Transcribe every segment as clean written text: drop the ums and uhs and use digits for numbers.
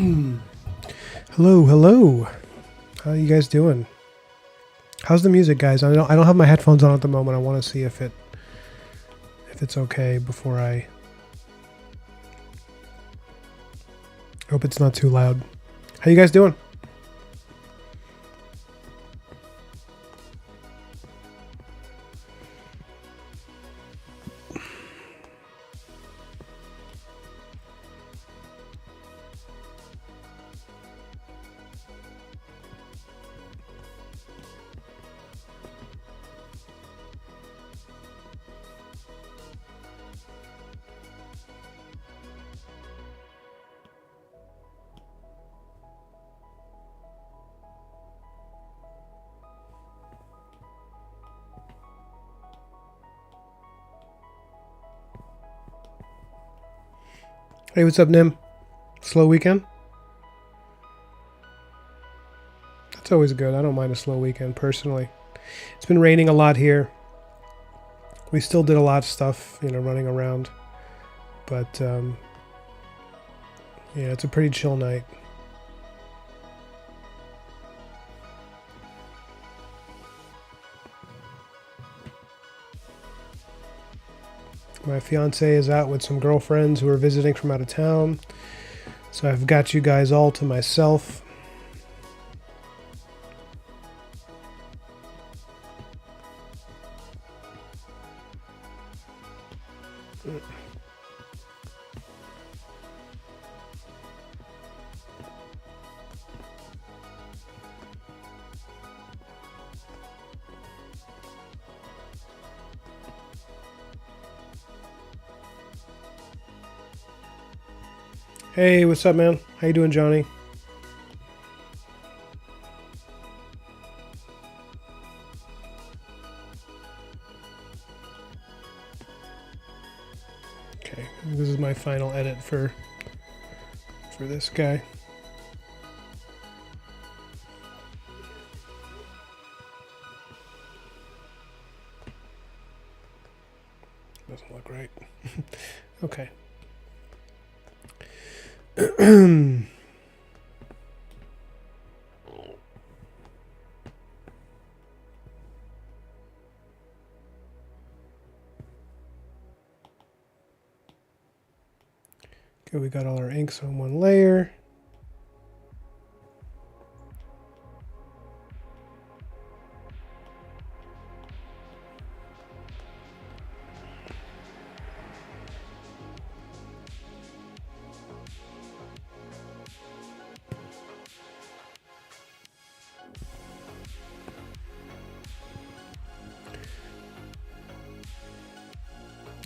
Hello, hello. How you guys doing? How's the music, guys? I don't have my headphones on at the moment. I want to see if it's okay before I hope it's not too loud. How you guys doing? Hey, what's up, Nim? Slow weekend? That's always good. I don't mind a slow weekend, personally. It's been raining a lot here. We still did a lot of stuff, running around. But, yeah, it's a pretty chill night. My fiance is out with some girlfriends who are visiting from out of town. So I've got you guys all to myself. Hey, what's up, man? How you doing, Johnny? Okay, this is my final edit for this guy. Doesn't look right. Okay. Okay, we got all our inks on one layer.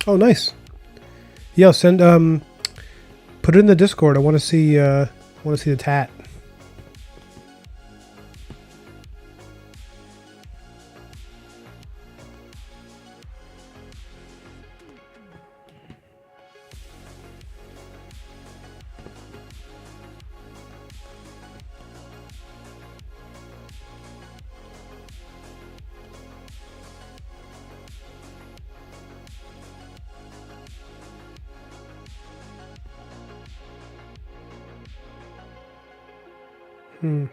Oh, nice. Yo, send put it in the Discord. I want to see the tat. Hmm.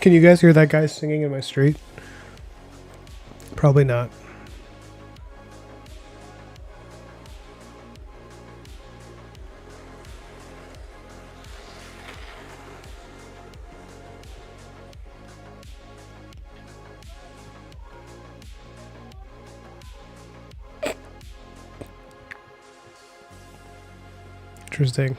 Can you guys hear that guy singing in my street? Probably not. Interesting.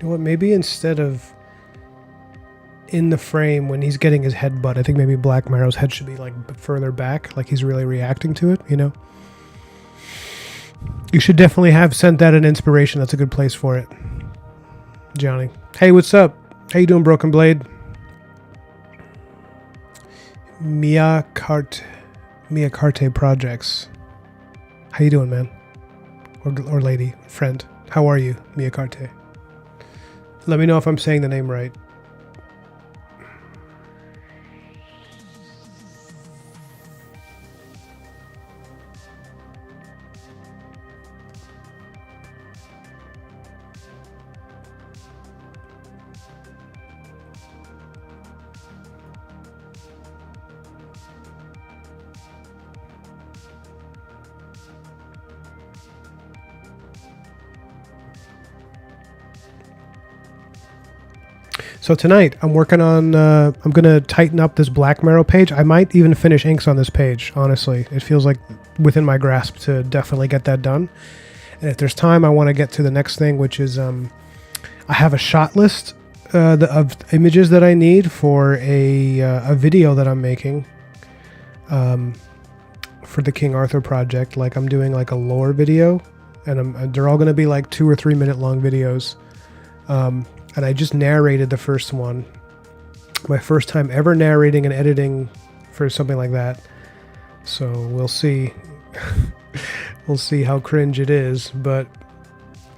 You know what? Maybe instead of in the frame when he's getting his headbutt, I think maybe Black Marrow's head should be like further back, like he's really reacting to it, you know? You should definitely have sent that an inspiration. That's a good place for it. Johnny. Hey, what's up? How you doing, Broken Blade? Mia Carte Projects. How you doing, man? Or lady, friend. How are you, Mia Carte? Let me know if I'm saying the name right. So tonight I'm working on, I'm going to tighten up this Black Marrow page. I might even finish inks on this page, honestly. It feels like within my grasp to definitely get that done. And if there's time, I want to get to the next thing, which is I have a shot list of images that I need for a video that I'm making for the King Arthur project. Like I'm doing like a lore video, and they're all going to be like 2 or 3 minute long videos. And I just narrated the first one. My first time ever narrating and editing for something like that. So we'll see. We'll see how cringe it is. But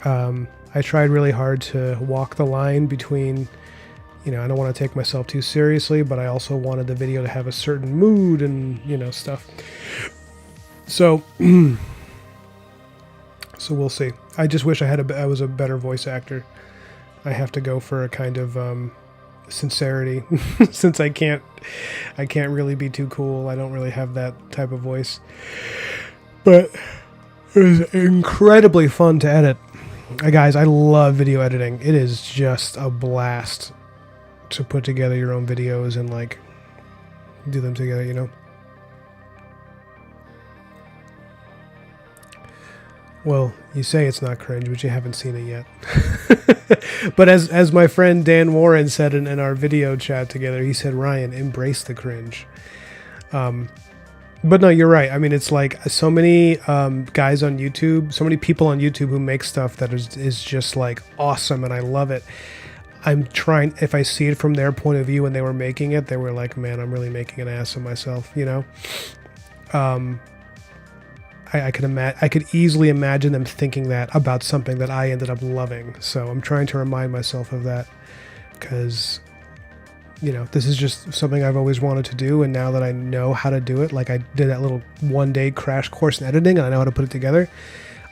I tried really hard to walk the line between, you know, I don't want to take myself too seriously, but I also wanted the video to have a certain mood and, you know, stuff. So, so we'll see. I just wish I was a better voice actor. I have to go for a kind of sincerity since I can't really be too cool. I don't really have that type of voice. But it was incredibly fun to edit. Guys, I love video editing. It is just a blast to put together your own videos and like do them together, you know? Well, you say it's not cringe, but you haven't seen it yet. But as my friend Dan Warren said in our video chat together, he said, Ryan, embrace the cringe. But no, you're right. I mean, it's like so many guys on YouTube, so many people on YouTube who make stuff that is just like awesome, and I love it. I'm trying, if I see it from their point of view when they were making it, they were like, man, I'm really making an ass of myself, you know? I could easily imagine them thinking that about something that I ended up loving. So I'm trying to remind myself of that because, you know, this is just something I've always wanted to do. And now that I know how to do it, like I did that little 1-day crash course in editing and I know how to put it together,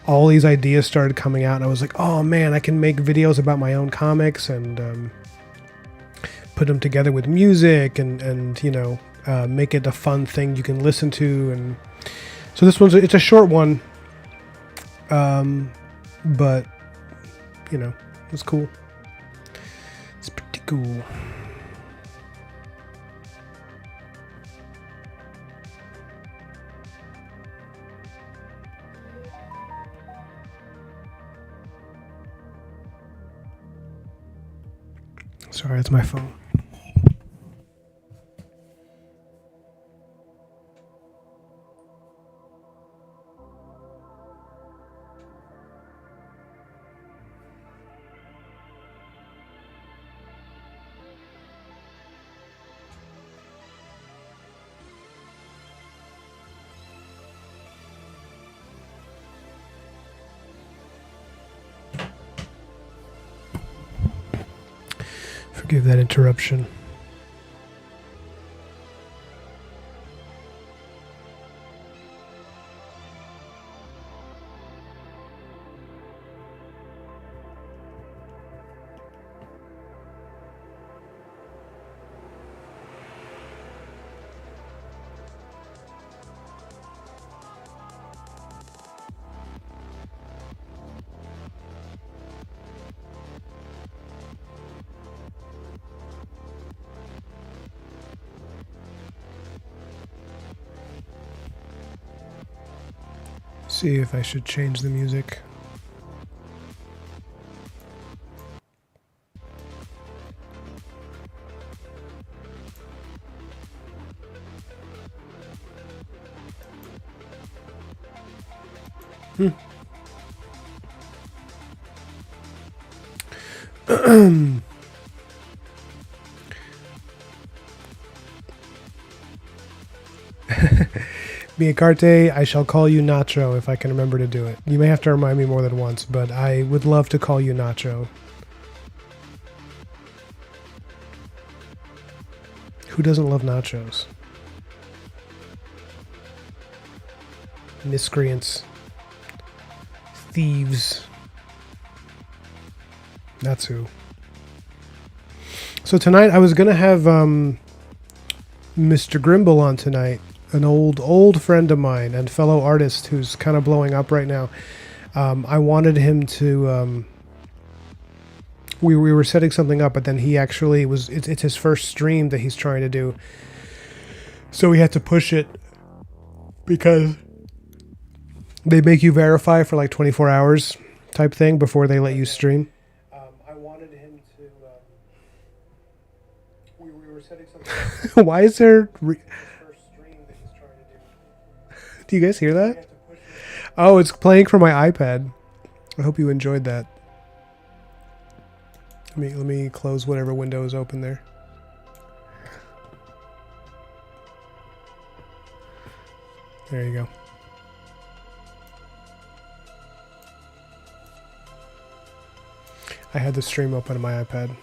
all these ideas started coming out and I was like, oh man, I can make videos about my own comics and put them together with music and you know, make it a fun thing you can listen to. And so this it's a short one, but, you know, it's cool. It's pretty cool. Sorry, that's my phone. Forgive that interruption. See if I should change the music. Miacarte, I shall call you Nacho if I can remember to do it. You may have to remind me more than once, but I would love to call you Nacho. Who doesn't love nachos? Miscreants. Thieves. That's who. So tonight I was going to have Mr. Grimble on tonight. An old friend of mine and fellow artist who's kind of blowing up right now. I wanted him to. We were setting something up, but then he actually was. It's his first stream that he's trying to do, so we had to push it because they make you verify for like 24 hours type thing before they let you stream. I wanted him to. We were setting something. Why is there? Do you guys hear that? Oh, it's playing from my iPad. I hope you enjoyed that. Let me close whatever window is open there. There you go. I had the stream open on my iPad.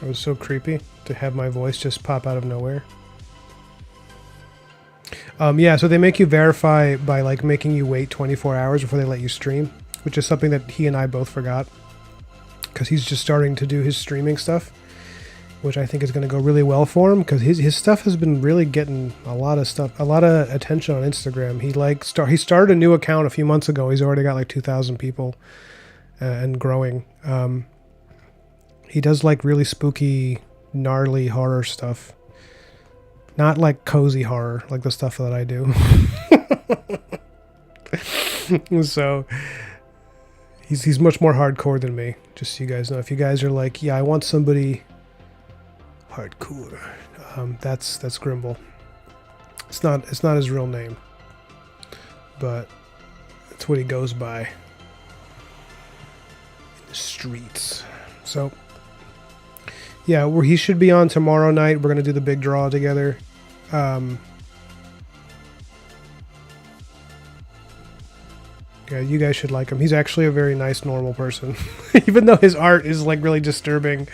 It was so creepy to have my voice just pop out of nowhere. Yeah, so they make you verify by like making you wait 24 hours before they let you stream, which is something that he and I both forgot because he's just starting to do his streaming stuff, which I think is going to go really well for him because his stuff has been really getting a lot of attention on Instagram. He started a new account a few months ago. He's already got like 2,000 people and growing. He does like really spooky, gnarly horror stuff. Not like cozy horror, like the stuff that I do. So he's much more hardcore than me, just so you guys know. If you guys are like, yeah, I want somebody hardcore, that's Grimble. It's not his real name, but it's what he goes by in the streets. So yeah, he should be on tomorrow night. We're gonna do the big draw together. Yeah, you guys should like him. He's actually a very nice, normal person, even though his art is like really disturbing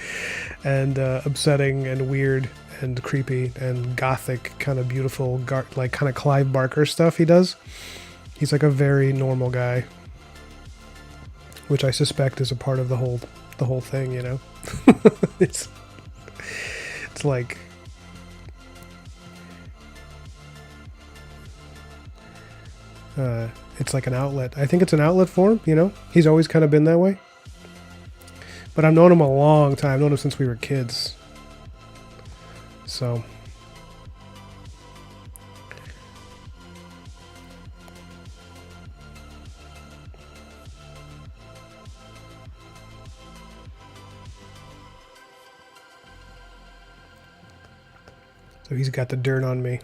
and upsetting and weird and creepy and gothic, kind of beautiful, like kind of Clive Barker stuff he does. He's like a very normal guy, which I suspect is a part of the whole thing, you know. It's like it's like an outlet. I think it's an outlet for him, you know. He's always kind of been that way. But I've known him a long time. I've known him since we were kids. So he's got the dirt on me.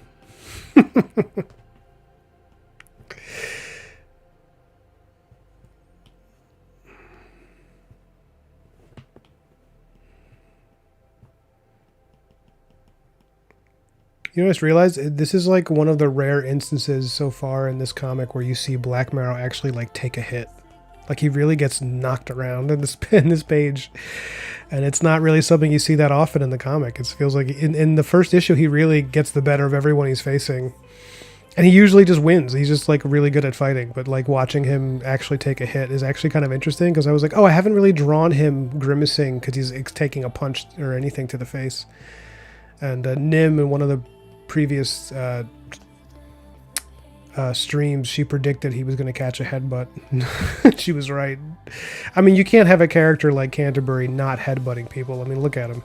You know, I just realized this is like one of the rare instances so far in this comic where you see Black Marrow actually like take a hit. Like he really gets knocked around in this page, and it's not really something you see that often in the comic. It feels like in the first issue he really gets the better of everyone he's facing, and he usually just wins. He's just like really good at fighting. But like watching him actually take a hit is actually kind of interesting because I was like, oh, I haven't really drawn him grimacing because he's taking a punch or anything to the face. And Nim in one of the previous streams, she predicted he was going to catch a headbutt. She was right. I mean, you can't have a character like Canterbury not headbutting people. I mean, look at him.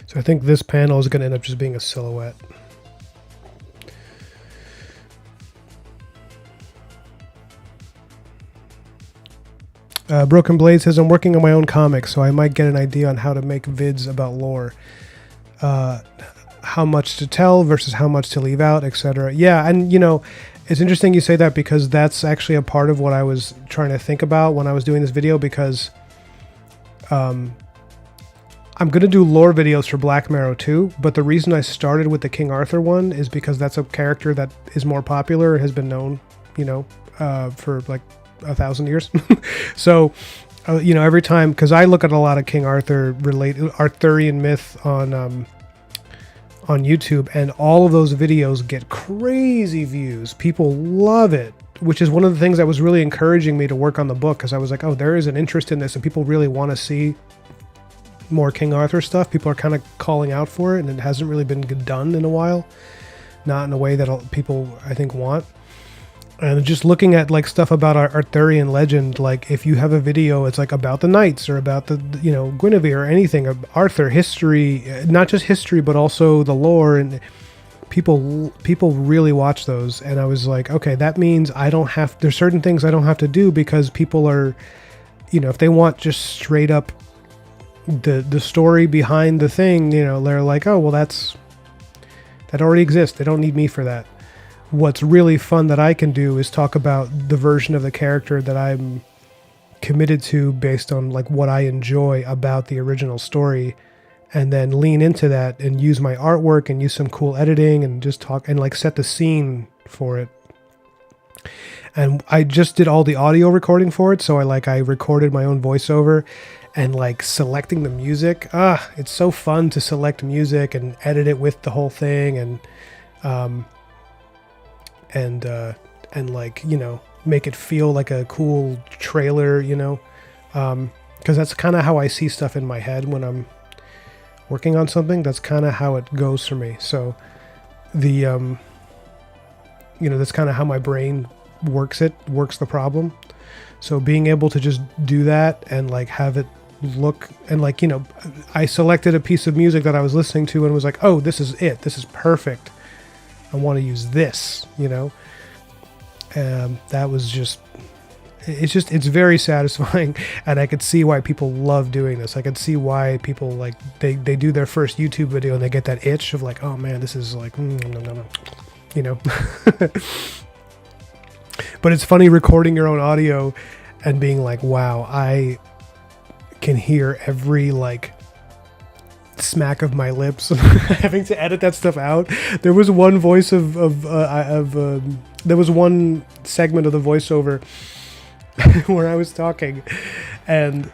So I think this panel is going to end up just being a silhouette. Broken Blade says, I'm working on my own comic, so I might get an idea on how to make vids about lore. How much to tell versus how much to leave out, etc. Yeah, and you know, it's interesting you say that because that's actually a part of what I was trying to think about when I was doing this video, because I'm going to do lore videos for Black Marrow too, but the reason I started with the King Arthur one is because that's a character that is more popular and has been known, you know, for like 1,000 years. So, you know, every time, because I look at a lot of King Arthur related Arthurian myth on YouTube, and all of those videos get crazy views. People love it, which is one of the things that was really encouraging me to work on the book, because I was like, oh, there is an interest in this and people really want to see more King Arthur stuff. People are kind of calling out for it, and it hasn't really been done in a while, not in a way that people I think want. And just looking at like stuff about our Arthurian legend, like if you have a video, it's like about the knights or about the, you know, Guinevere or anything, Arthur history, not just history but also the lore, and people really watch those. And I was like, okay, that means I don't have, there's certain things I don't have to do, because people are, you know, if they want just straight up the story behind the thing, you know, they're like, oh, well, that already exists. They don't need me for that. What's really fun that I can do is talk about the version of the character that I'm committed to based on like what I enjoy about the original story, and then lean into that and use my artwork and use some cool editing and just talk and like set the scene for it. And I just did all the audio recording for it, so I recorded my own voiceover. And like selecting the music, it's so fun to select music and edit it with the whole thing, and like, you know, make it feel like a cool trailer, you know, because that's kind of how I see stuff in my head when I'm working on something. That's kind of how it goes for me. So the you know, that's kind of how my brain works the problem. So being able to just do that and like have it look, and like, you know, I selected a piece of music that I was listening to and was like, oh, this is it. This is perfect. I want to use this, you know. That was just, it's very satisfying, and I could see why people love doing this. I could see why people like, they do their first YouTube video and they get that itch of like, oh man, this is like, no, you know. But it's funny recording your own audio and being like, wow, I can hear every like smack of my lips, having to edit that stuff out. There was one voice there was one segment of the voiceover where I was talking, and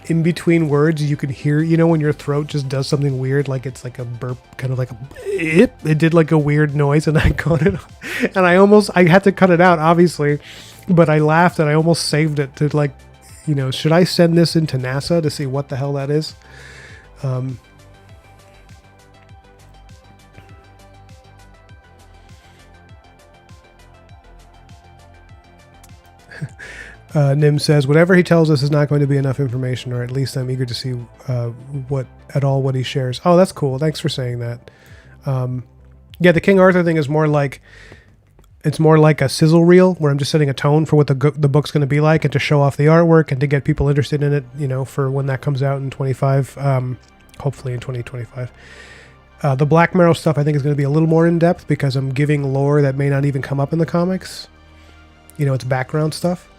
in between words you could hear, you know, when your throat just does something weird, like it's like a burp, kind of like it did like a weird noise, and I caught it, and I had to cut it out, obviously, but I laughed and I almost saved it to like, you know, should I send this into NASA to see what the hell that is? Nim says, whatever he tells us is not going to be enough information, or at least I'm eager to see what he shares. Oh, that's cool. Thanks for saying that. Yeah, the King Arthur thing is more like, it's more like a sizzle reel where I'm just setting a tone for what the book's going to be like, and to show off the artwork and to get people interested in it, you know, for when that comes out in 25, hopefully in 2025. The Black Marrow stuff I think is going to be a little more in depth because I'm giving lore that may not even come up in the comics. You know, it's background stuff.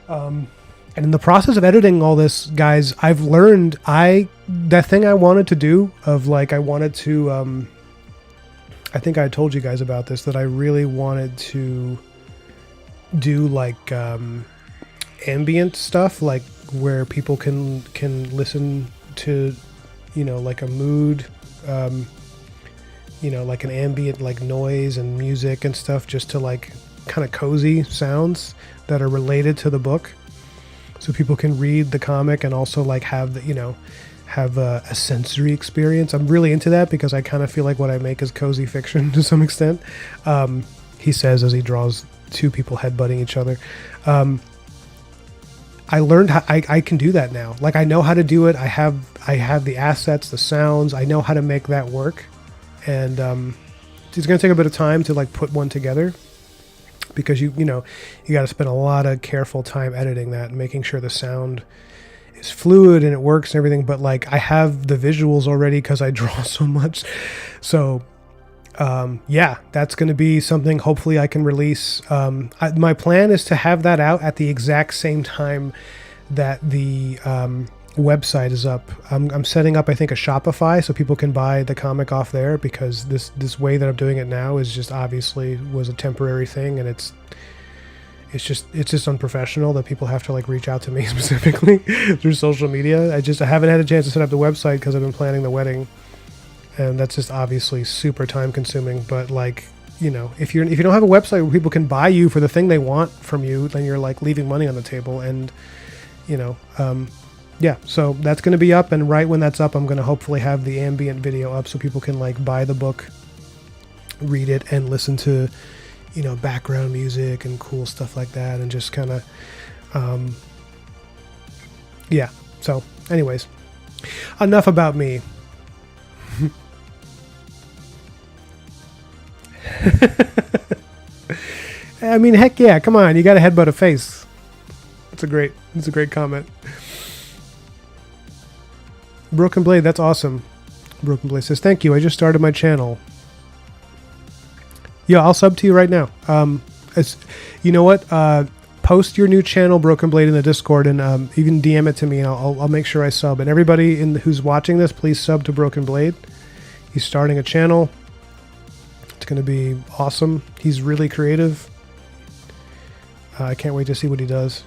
And in the process of editing all this, guys, I've learned that thing I wanted to do of like, I wanted to, I think I told you guys about this, that I really wanted to do like ambient stuff, like where people can listen to, you know, like a mood, you know, like an ambient like noise and music and stuff, just to like kind of cozy sounds that are related to the book, so people can read the comic and also like have the, you know, have a sensory experience. I'm really into that because I kind of feel like what I make is cozy fiction to some extent. He says as he draws two people headbutting each other. I learned how I can do that now. Like, I know how to do it. I have the assets, the sounds. I know how to make that work, and it's going to take a bit of time to like put one together, because you know, you got to spend a lot of careful time editing that and making sure the sound is fluid and it works and everything. But like, I have the visuals already because I draw so much. So yeah, that's going to be something hopefully I can release. My plan is to have that out at the exact same time that the website is up. I'm setting up, I think, a Shopify so people can buy the comic off there, because this way that I'm doing it now is just obviously was a temporary thing, and it's just unprofessional that people have to like reach out to me specifically through social media. I haven't had a chance to set up the website because I've been planning the wedding, and that's just obviously super time consuming. But like, you know, if you don't have a website where people can buy you for the thing they want from you, then you're like leaving money on the table. And you know, yeah, so that's going to be up, and right when that's up, I'm going to hopefully have the ambient video up so people can like buy the book, read it, and listen to, you know, background music and cool stuff like that, and just kind of, yeah. So anyways, enough about me. I mean, heck yeah, come on, you got a headbutt a face. It's a great comment. Broken Blade, that's awesome. Broken Blade says, thank you, I just started my channel. Yeah, I'll sub to you right now. You know what? Post your new channel, Broken Blade, in the Discord, and even DM it to me, and I'll make sure I sub. And everybody who's watching this, please sub to Broken Blade. He's starting a channel. It's going to be awesome. He's really creative. I can't wait to see what he does.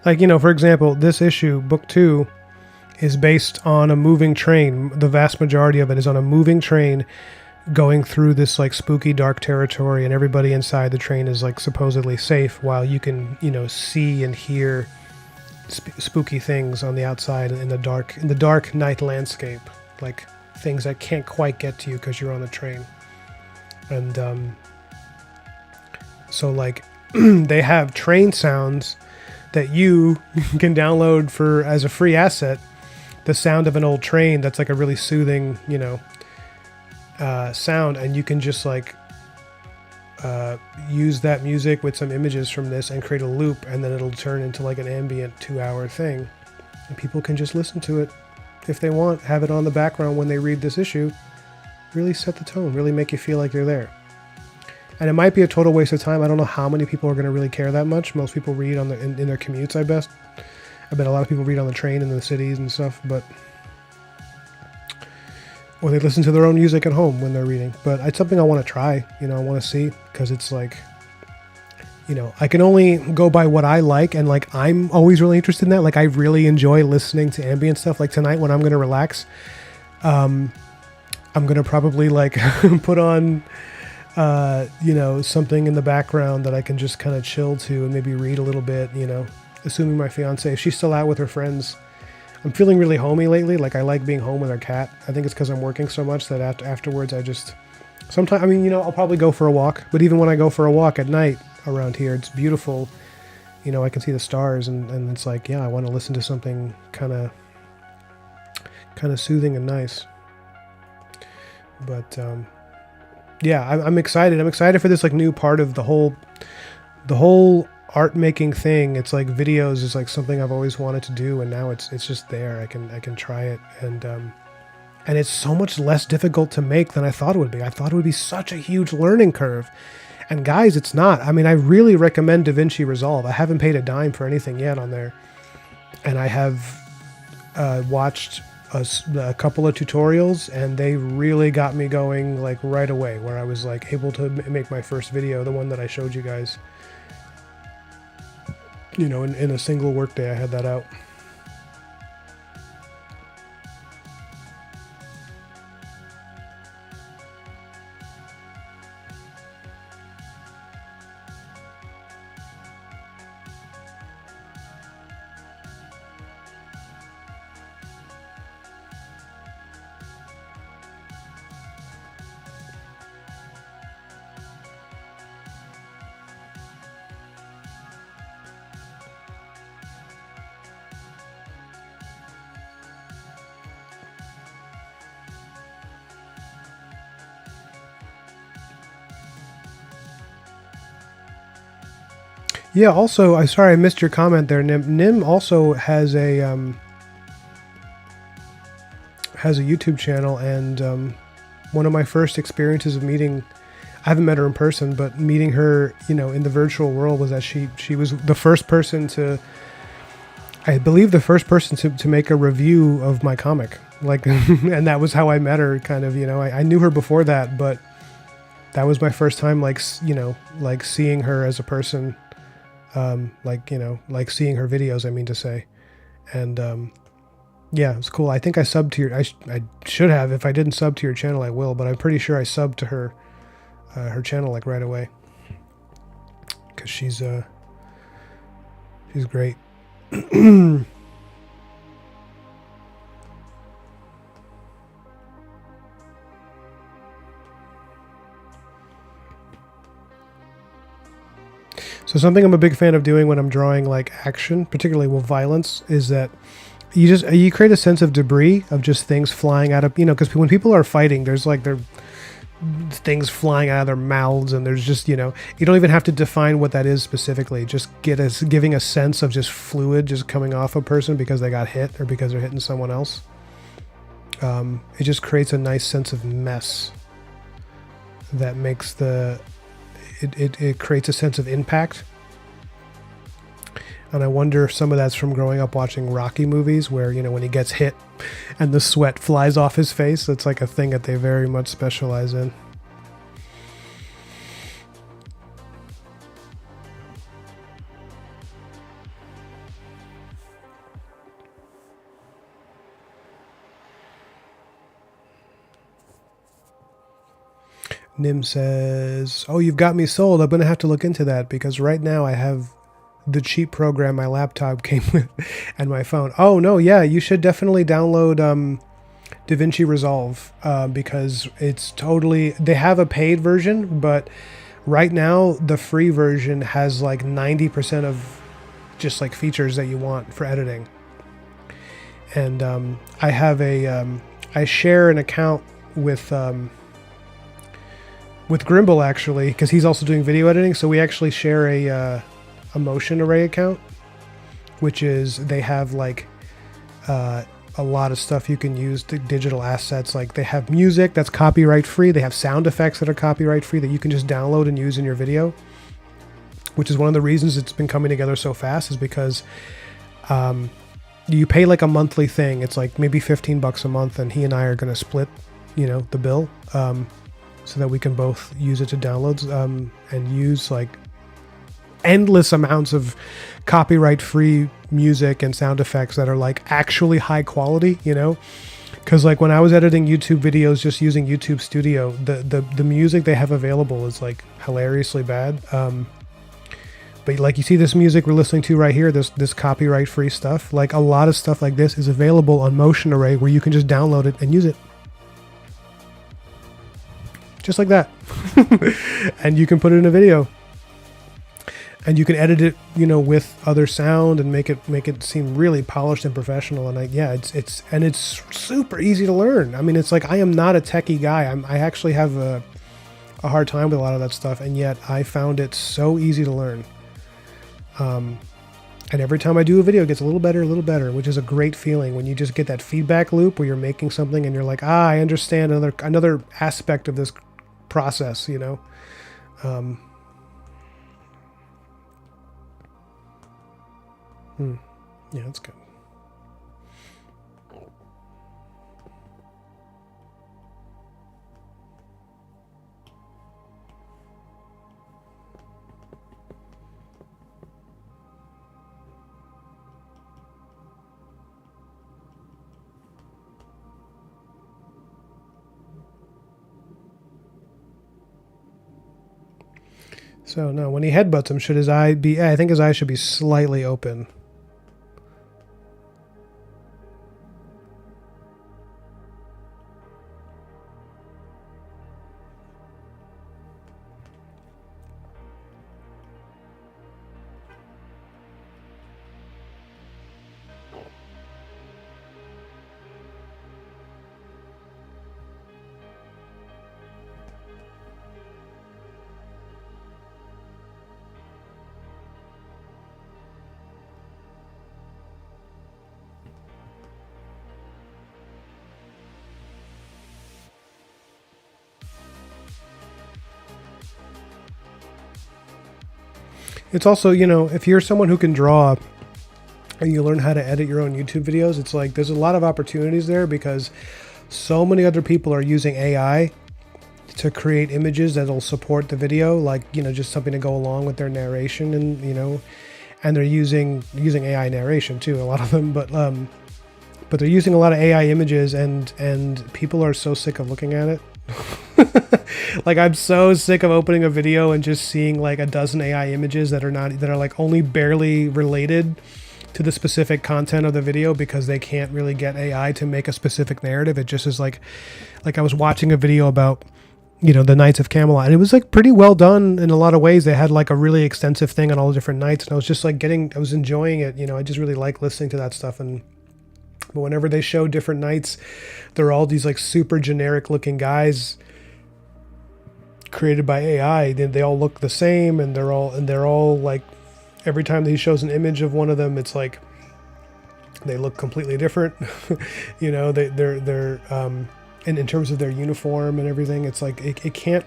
Like, you know, for example, this issue, book 2, is based on a moving train. The vast majority of it is on a moving train going through this like spooky dark territory, and everybody inside the train is like supposedly safe, while you can, you know, see and hear spooky things on the outside in the dark night landscape, like things that can't quite get to you because you're on the train. And so like they have train sounds that you can download as a free asset, the sound of an old train that's like a really soothing, you know, sound, and you can just like use that music with some images from this and create a loop, and then it'll turn into like an ambient 2-hour thing, and people can just listen to it if they want, have it on the background when they read this issue, really set the tone, really make you feel like you're there. And it might be a total waste of time. I don't know how many people are going to really care that much. Most people read in their commutes, I I bet a lot of people read on the train in the cities and stuff, but or they listen to their own music at home when they're reading. But it's something I want to try. You know, I want to see, because it's like, you know, I can only go by what I like, and like I'm always really interested in that. Like I really enjoy listening to ambient stuff. Like tonight when I'm going to relax, I'm going to probably like put on you know, something in the background that I can just kind of chill to and maybe read a little bit, you know, assuming my fiance, if she's still out with her friends. I'm feeling really homey lately. Like I like being home with our cat. I think it's because I'm working so much that afterwards I just sometimes, I mean, you know, I'll probably go for a walk, but even when I go for a walk at night around here, it's beautiful. You know, I can see the stars, and it's like, yeah, I want to listen to something kind of soothing and nice. But yeah, I'm excited. I'm excited for this like new part of the whole art making thing. It's like videos is like something I've always wanted to do, and now it's just there. I can try it, and it's so much less difficult to make than I thought it would be. I thought it would be such a huge learning curve. And guys, it's not. I mean, I really recommend DaVinci Resolve. I haven't paid a dime for anything yet on there. And I have watched a couple of tutorials, and they really got me going like right away, where I was like able to make my first video, the one that I showed you guys. You know, in a single workday, I had that out. Yeah, also, I sorry I missed your comment there, Nim. Nim also has a YouTube channel, and one of my first experiences of meeting, I haven't met her in person, but meeting her, you know, in the virtual world, was that she was the first person to, I believe the first person to make a review of my comic. Like, and that was how I met her, kind of, you know, I knew her before that, but that was my first time, like, you know, like seeing her as a person. Like, you know, like seeing her videos, I mean to say. And yeah, it's cool. I think I subbed to your, I should have. If I didn't sub to your channel, I will, but I'm pretty sure I subbed to her channel like right away, because she's great. So something I'm a big fan of doing when I'm drawing like action, particularly with violence, is that you create a sense of debris, of just things flying out of, you know, because when people are fighting, there's like things flying out of their mouths, and there's just, you know, you don't even have to define what that is specifically. Just giving a sense of just fluid just coming off a person because they got hit or because they're hitting someone else. It just creates a nice sense of mess that makes it creates a sense of impact. And I wonder if some of that's from growing up watching Rocky movies, where, you know, when he gets hit and the sweat flies off his face, it's like a thing that they very much specialize in. Nim says, "Oh, you've got me sold. I'm going to have to look into that, because right now I have the cheap program my laptop came with and my phone." Oh, no, yeah, you should definitely download DaVinci Resolve, because it's totally... They have a paid version, but right now the free version has like 90% of just like features that you want for editing. And I have I share an account with Grimble, actually, because he's also doing video editing. So we actually share a motion array account, which is, they have like a lot of stuff you can use, digital assets. Like they have music that's copyright free. They have sound effects that are copyright free that you can just download and use in your video, which is one of the reasons it's been coming together so fast, is because You pay like a monthly thing. It's like maybe $15 a month, and he and I are going to split, the bill, so that we can both use it to download, and use like endless amounts of copyright free music and sound effects that are like actually high quality, because like when I was editing YouTube videos just using YouTube Studio, the music they have available is like hilariously bad. But like you see this music we're listening to right here, this copyright free stuff, like a lot of stuff like this is available on Motion Array, where you can just download it and use it. Just like that. And you can put it in a video. And you can edit it, with other sound and make it seem really polished and professional. And it's super easy to learn. I mean, it's like, I am not a techie guy. I actually have a hard time with a lot of that stuff, and yet I found it so easy to learn. And every time I do a video, it gets a little better, which is a great feeling when you just get that feedback loop where you're making something and you're like, I understand another aspect of this process, Yeah, that's good. So now when he headbutts him, should his eye be, I think his eye should be slightly open. It's also, if you're someone who can draw and you learn how to edit your own YouTube videos, it's like there's a lot of opportunities there, because so many other people are using AI to create images that'll support the video, like, just something to go along with their narration, and, and they're using AI narration too, a lot of them, but they're using a lot of AI images, and people are so sick of looking at it. Like, I'm so sick of opening a video and just seeing like a dozen AI images that are like only barely related to the specific content of the video, because they can't really get AI to make a specific narrative. It just is like I was watching a video about, the Knights of Camelot, and it was like pretty well done in a lot of ways. They had like a really extensive thing on all the different knights, and I was just like I was enjoying it. I just really like listening to that stuff. But whenever they show different knights, they're all these like super generic looking guys created by AI. They all look the same, and they're all like, every time that he shows an image of one of them, it's like they look completely different. They're and in terms of their uniform and everything, it's like it can't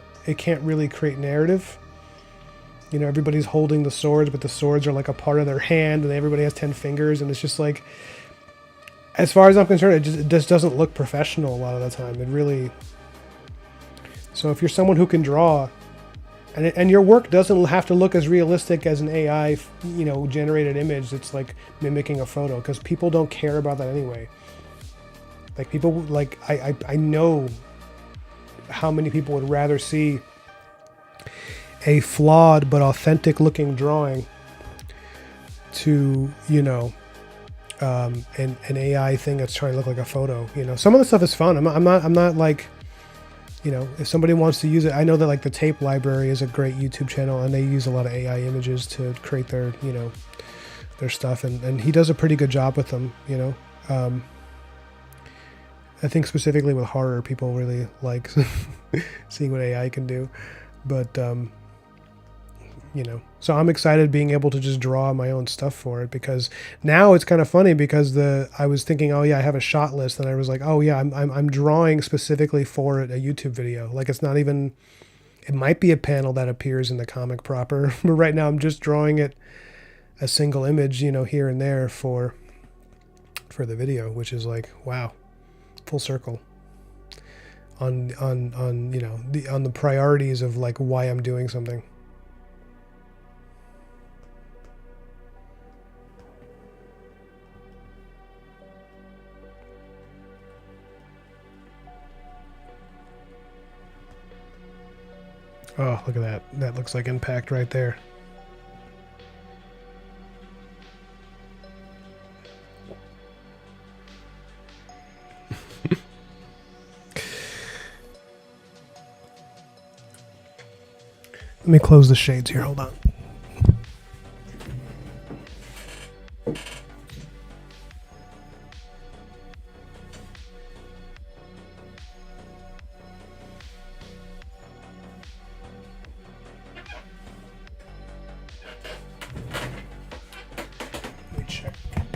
really create narrative. Everybody's holding the swords, but the swords are like a part of their hand, and everybody has 10 fingers, and it's just like, as far as I'm concerned, it just doesn't look professional a lot of the time. It really. So if you're someone who can draw, and your work doesn't have to look as realistic as an AI, generated image that's like mimicking a photo, because people don't care about that anyway. Like, people, like, I know how many people would rather see a flawed but authentic looking drawing to, an AI thing that's trying to look like a photo. Some of the stuff is fun. I'm not like, if somebody wants to use it, I know that like the Tape Library is a great YouTube channel, and they use a lot of AI images to create their, their stuff, and he does a pretty good job with them. I think specifically with horror, people really like seeing what AI can do, but so I'm excited being able to just draw my own stuff for it, because now it's kind of funny, because I was thinking, oh yeah, I have a shot list, and I was like, oh yeah, I'm drawing specifically for a YouTube video. Like, it's not even, it might be a panel that appears in the comic proper, but right now I'm just drawing it a single image, you know, here and there for the video, which is like, wow, full circle on you know, on the priorities of like why I'm doing something. Oh, look at that. That looks like impact right there. Let me close the shades here. Hold on.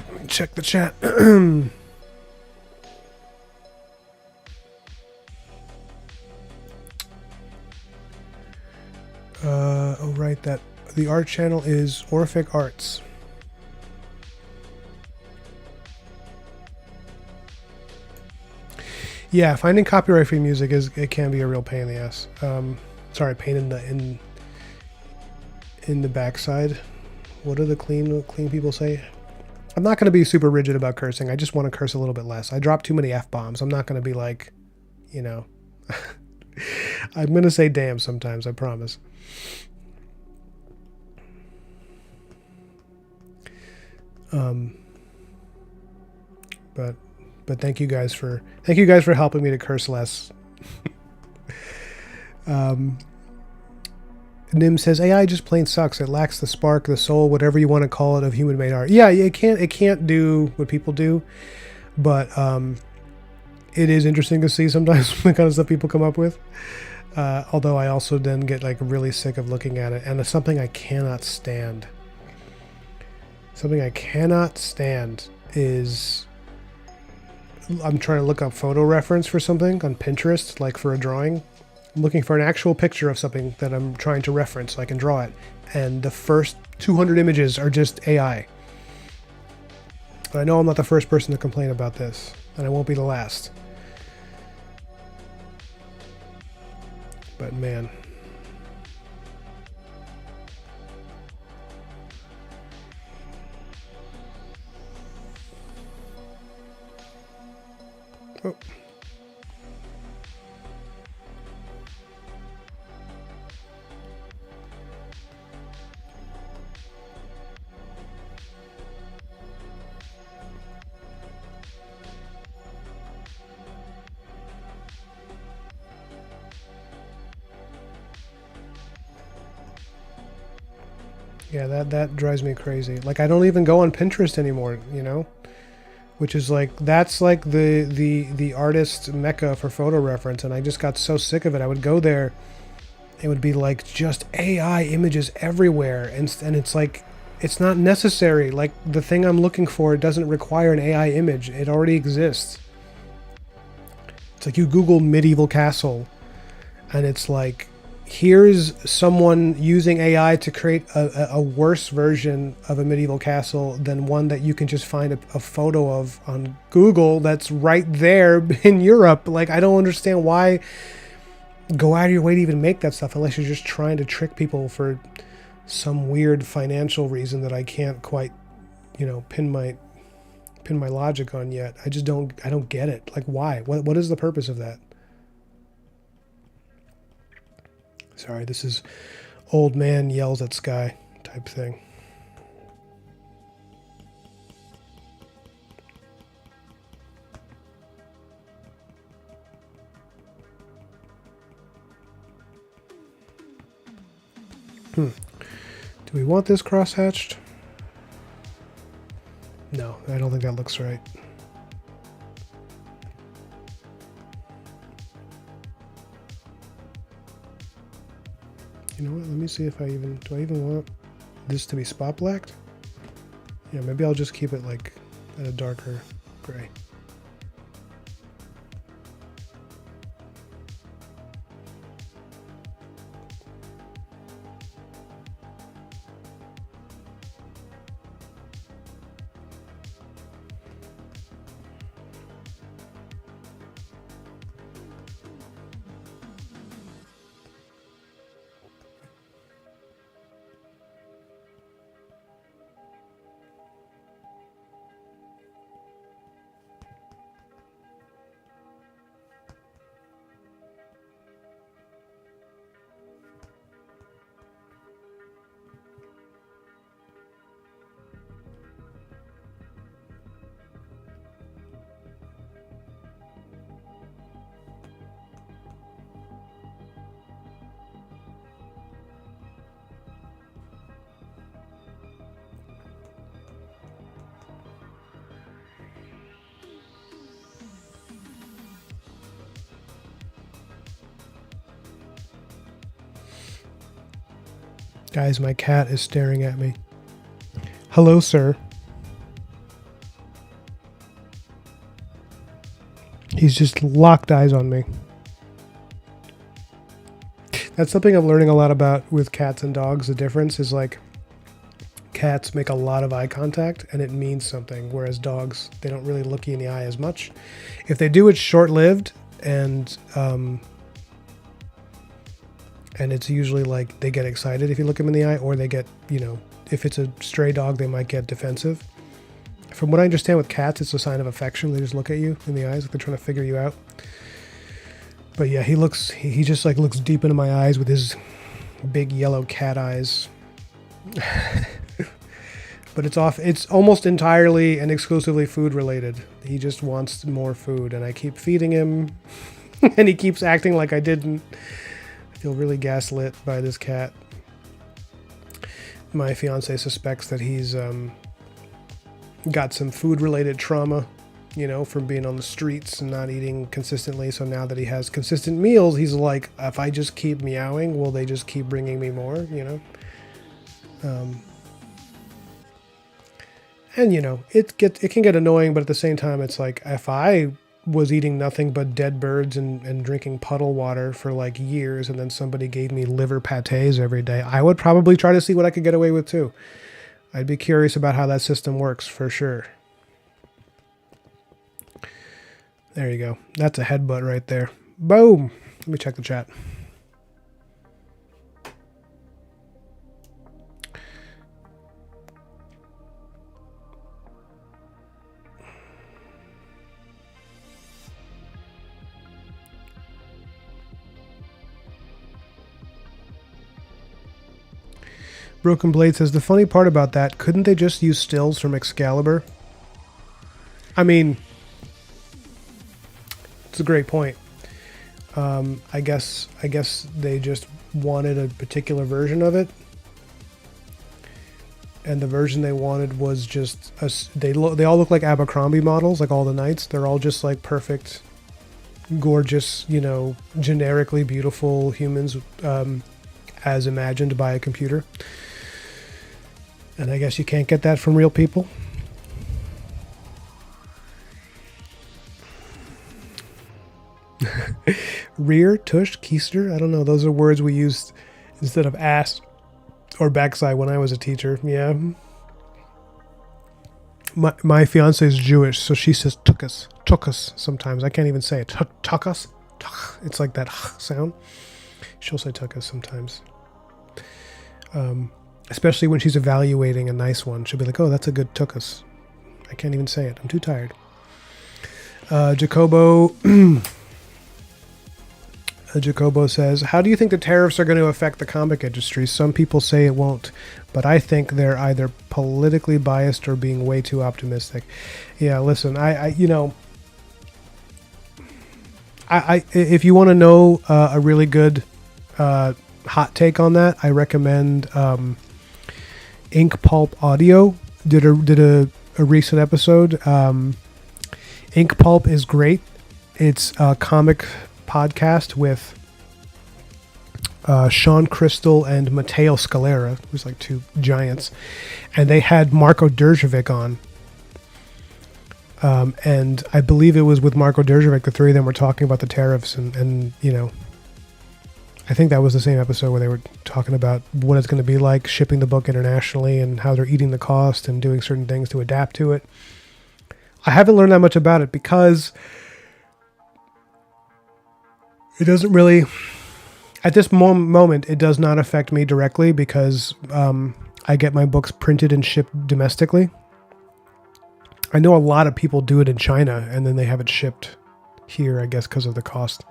Let me check the chat. Oh, right. That the art channel is Orphic Arts. Yeah, finding copyright-free music it can be a real pain in the ass. Sorry, pain in the backside. What do the clean people say? I'm not going to be super rigid about cursing. I just want to curse a little bit less. I drop too many F-bombs. I'm not going to be like, you know, I'm going to say damn sometimes, I promise. But thank you guys for helping me to curse less. Nim says AI just plain sucks. It lacks the spark, the soul, whatever you want to call it, of human-made art. Yeah, it can't do what people do, but it is interesting to see sometimes the kind of stuff people come up with. Although I also then get like really sick of looking at it, and it's something I cannot stand. Something I cannot stand is I'm trying to look up photo reference for something on Pinterest, like for a drawing. I'm looking for an actual picture of something that I'm trying to reference so I can draw it. And the first 200 images are just AI. And I know I'm not the first person to complain about this, and I won't be the last. But man. Oh. Yeah, that drives me crazy. Like, I don't even go on Pinterest anymore, you know? Which is like, that's like the artist mecca for photo reference, and I just got so sick of it. I would go there, it would be like just AI images everywhere, and it's like, it's not necessary. Like, the thing I'm looking for doesn't require an AI image. It already exists. It's like you Google medieval castle, and it's like, here's someone using AI to create a worse version of a medieval castle than one that you can just find a photo of on Google that's right there in Europe. Like, I don't understand why go out of your way to even make that stuff unless you're just trying to trick people for some weird financial reason that I can't quite, you know, pin my logic on yet. I don't get it. Like, why? What is the purpose of that? Sorry, this is old man yells at sky type thing. Do we want this crosshatched? No, I don't think that looks right. You know what? Let me see if do I even want this to be spot blacked? Yeah, maybe I'll just keep it like at a darker gray. Guys, my cat is staring at me. Hello, sir. He's just locked eyes on me. That's something I'm learning a lot about with cats and dogs. The difference is like cats make a lot of eye contact and it means something, whereas dogs, they don't really look you in the eye as much. If they do, it's short-lived, and it's usually like they get excited if you look them in the eye, or they get, if it's a stray dog, they might get defensive. From what I understand with cats, it's a sign of affection. They just look at you in the eyes like they're trying to figure you out. But yeah, he just like looks deep into my eyes with his big yellow cat eyes. But it's almost entirely and exclusively food related. He just wants more food, and I keep feeding him and he keeps acting like I didn't. I feel really gaslit by this cat. My fiance suspects that he's got some food related trauma, from being on the streets and not eating consistently. So now that he has consistent meals, he's like, if I just keep meowing, will they just keep bringing me more, And it can get annoying, but at the same time, it's like if I was eating nothing but dead birds and drinking puddle water for like years, and then somebody gave me liver patés every day, I would probably try to see what I could get away with too. I'd be curious about how that system works for sure. There you go. That's a headbutt right there. Boom. Let me check the chat. Broken Blade says, the funny part about that, couldn't they just use stills from Excalibur? I mean, it's a great point. I guess they just wanted a particular version of it, and the version they wanted was just they all look like Abercrombie models, like all the knights. They're all just like perfect, gorgeous, generically beautiful humans, as imagined by a computer. And I guess you can't get that from real people. Rear, tush, keister. I don't know. Those are words we used instead of ass or backside when I was a teacher. Yeah. My fiance is Jewish, so she says tukas sometimes. I can't even say it. Tukas. It's like that sound. She'll say tukas sometimes. Especially when she's evaluating a nice one. She'll be like, oh, that's a good tukas. I can't even say it. I'm too tired. Jacobo says, how do you think the tariffs are going to affect the comic industry? Some people say it won't, but I think they're either politically biased or being way too optimistic. Yeah, listen, if you want to know a really good hot take on that, I recommend Ink Pulp Audio did a recent episode. Ink Pulp is great. It's a comic podcast with Sean Crystal and Matteo Scalera, who's like two giants, and they had Marko Derjovic on. And I believe it was with Marko Derjovic, the three of them were talking about the tariffs, and I think that was the same episode where they were talking about what it's going to be like shipping the book internationally and how they're eating the cost and doing certain things to adapt to it. I haven't learned that much about it because it doesn't really, at this moment, it does not affect me directly because I get my books printed and shipped domestically. I know a lot of people do it in China and then they have it shipped here, I guess, because of the cost.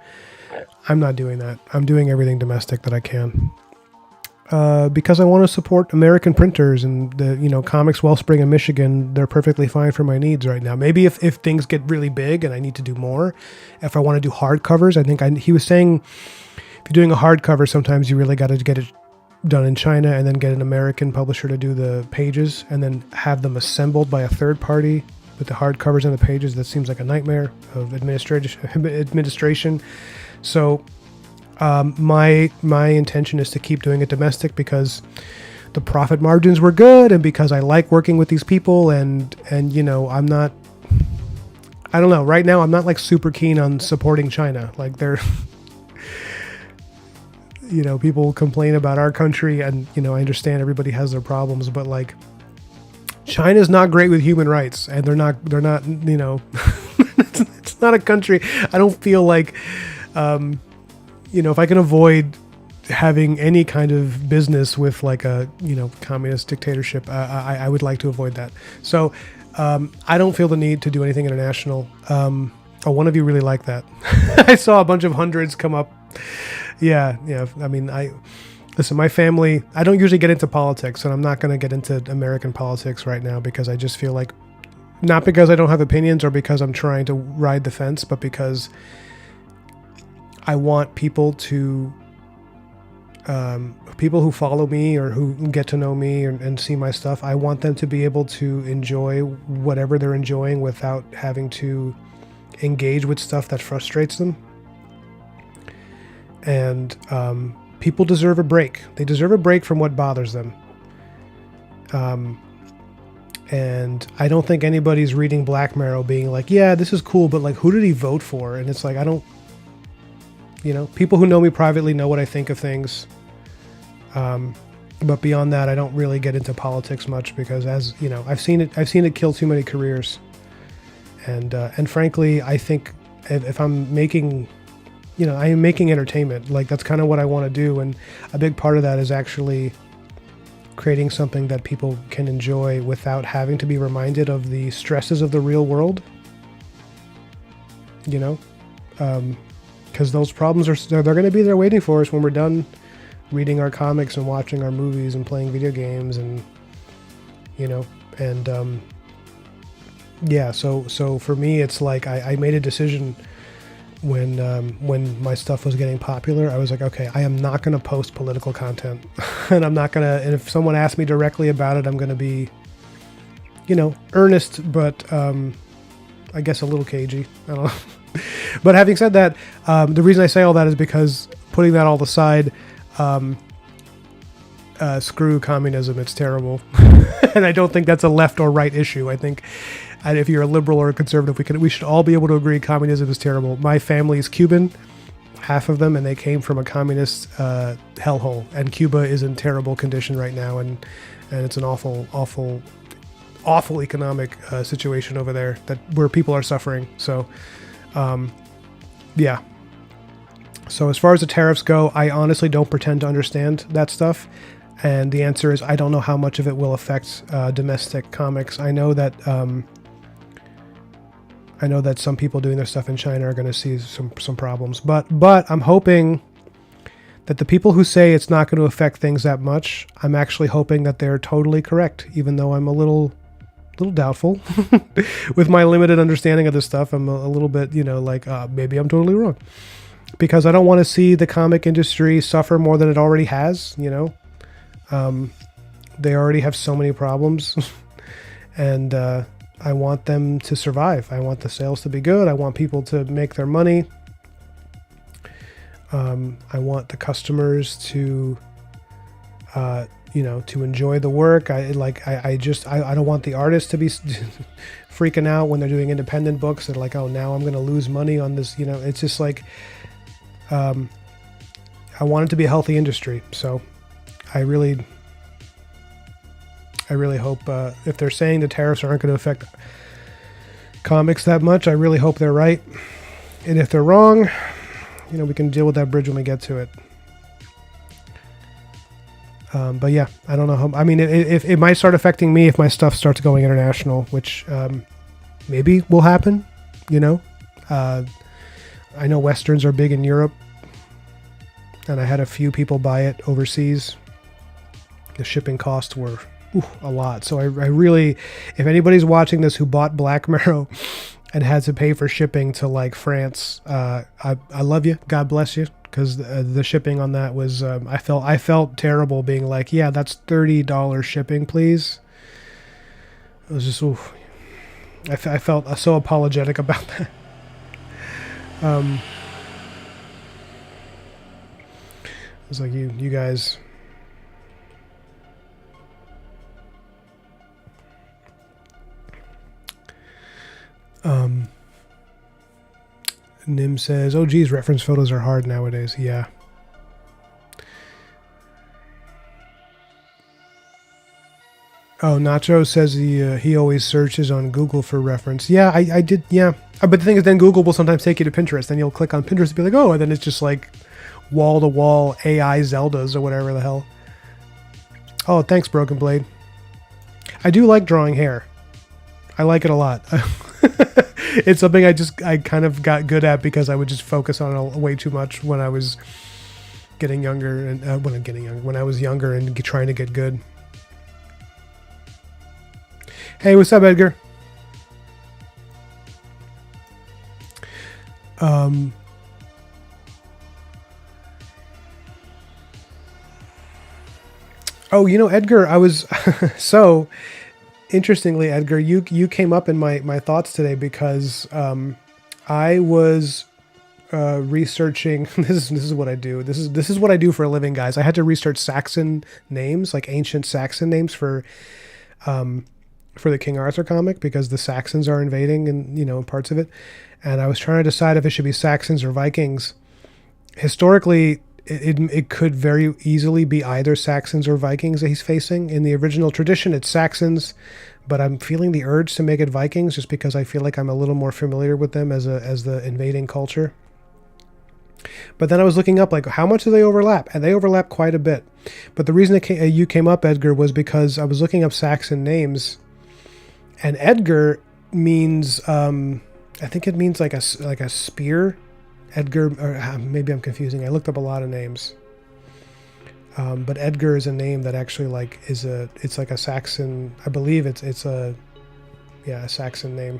I'm not doing that. I'm doing everything domestic that I can. Because I want to support American printers and the, Comics Wellspring in Michigan, they're perfectly fine for my needs right now. Maybe if things get really big and I need to do more, if I want to do hardcovers, I think he was saying if you're doing a hardcover, sometimes you really got to get it done in China and then get an American publisher to do the pages and then have them assembled by a third party with the hardcovers and the pages. That seems like a nightmare of administration. So My intention is to keep doing it domestic because the profit margins were good, and because I like working with these people, and you know, I don't know, right now I'm not like super keen on supporting China. Like they're you know, people complain about our country, and you know, I understand everybody has their problems, but like China's not great with human rights, and they're not you know it's not a country. I don't feel like you know, if I can avoid having any kind of business with like a, you know, communist dictatorship, I would like to avoid that. So I don't feel the need to do anything international. Oh, one of you really like that. I saw a bunch of hundreds come up. Yeah. I mean, listen, my family, I don't usually get into politics, and I'm not going to get into American politics right now because I just feel like, not because I don't have opinions or because I'm trying to ride the fence, but because I want people to, people who follow me or who get to know me and see my stuff, I want them to be able to enjoy whatever they're enjoying without having to engage with stuff that frustrates them. And people deserve a break. They deserve a break from what bothers them. And I don't think anybody's reading Black Mirror being like, yeah, this is cool, but like, who did he vote for? And it's like, I don't, you know, people who know me privately know what I think of things. But beyond that, I don't really get into politics much because, as you know, I've seen it kill too many careers. And frankly, I think if I'm making, you know, I am making entertainment, like that's kind of what I want to do. And a big part of that is actually creating something that people can enjoy without having to be reminded of the stresses of the real world. You know, because those problems they're going to be there waiting for us when we're done reading our comics and watching our movies and playing video games, and you know, and yeah. So for me, it's like I made a decision when my stuff was getting popular. I was like, okay, I am not going to post political content, and I'm not going to. And if someone asks me directly about it, I'm going to be, you know, earnest, but I guess a little cagey. I don't know. But having said that, the reason I say all that is because, putting that all aside, screw communism, it's terrible. And I don't think that's a left or right issue. I think if you're a liberal or a conservative, we should all be able to agree communism is terrible. My family is Cuban, half of them, and they came from a communist hellhole. And Cuba is in terrible condition right now, and it's an awful economic situation over there where people are suffering. So, yeah. So as far as the tariffs go, I honestly don't pretend to understand that stuff. And the answer is I don't know how much of it will affect domestic comics. I know that some people doing their stuff in China are going to see some problems. But I'm hoping that the people who say it's not going to affect things that much, I'm actually hoping that they're totally correct, even though I'm a little doubtful with my limited understanding of this stuff. I'm a little bit, you know, like maybe I'm totally wrong, because I don't want to see the comic industry suffer more than it already has. You know, they already have so many problems, and I want them to survive. I want the sales to be good. I want people to make their money. I want the customers to, you know, to enjoy the work. I don't want the artists to be freaking out when they're doing independent books. They're like, oh, now I'm going to lose money on this. You know, it's just like, I want it to be a healthy industry. So I really hope, if they're saying the tariffs aren't going to affect comics that much, I really hope they're right. And if they're wrong, you know, we can deal with that bridge when we get to it. But yeah, I don't know how. I mean, it might start affecting me if my stuff starts going international, which maybe will happen. You know, I know Westerns are big in Europe, and I had a few people buy it overseas. The shipping costs were a lot. So I really, if anybody's watching this who bought Black Mirror and had to pay for shipping to like France, I love you. God bless you. Because the shipping on that was, I felt terrible being like, yeah, that's $30 shipping, please. It was just, oof. I felt so apologetic about that. It's like you guys. Nim says, "Oh, geez, reference photos are hard nowadays." Yeah. Oh, Nacho says he always searches on Google for reference. Yeah, I did. Yeah, but the thing is, then Google will sometimes take you to Pinterest. Then you'll click on Pinterest and be like, oh, and then it's just like wall to wall AI Zeldas or whatever the hell. Oh, thanks, Broken Blade. I do like drawing hair. I like it a lot. It's something I kind of got good at because I would just focus on it way too much when I was getting younger and when I was younger and trying to get good. Hey, what's up, Edgar? Oh, Edgar, I was so interestingly, Edgar, you came up in my thoughts today because I was researching. This is what I do. This is what I do for a living, guys. I had to research Saxon names, like ancient Saxon names for the King Arthur comic because the Saxons are invading and parts of it, and I was trying to decide if it should be Saxons or Vikings. Historically, it could very easily be either Saxons or Vikings that he's facing. In the original tradition, it's Saxons, but I'm feeling the urge to make it Vikings just because I feel like I'm a little more familiar with them as the invading culture. But then I was looking up, like, how much do they overlap? And they overlap quite a bit. But the reason you came up, Edgar, was because I was looking up Saxon names, and Edgar means, I think it means like a spear. Edgar, or maybe I'm confusing. I looked up a lot of names, but Edgar is a name that actually it's like a Saxon. I believe it's a Saxon name.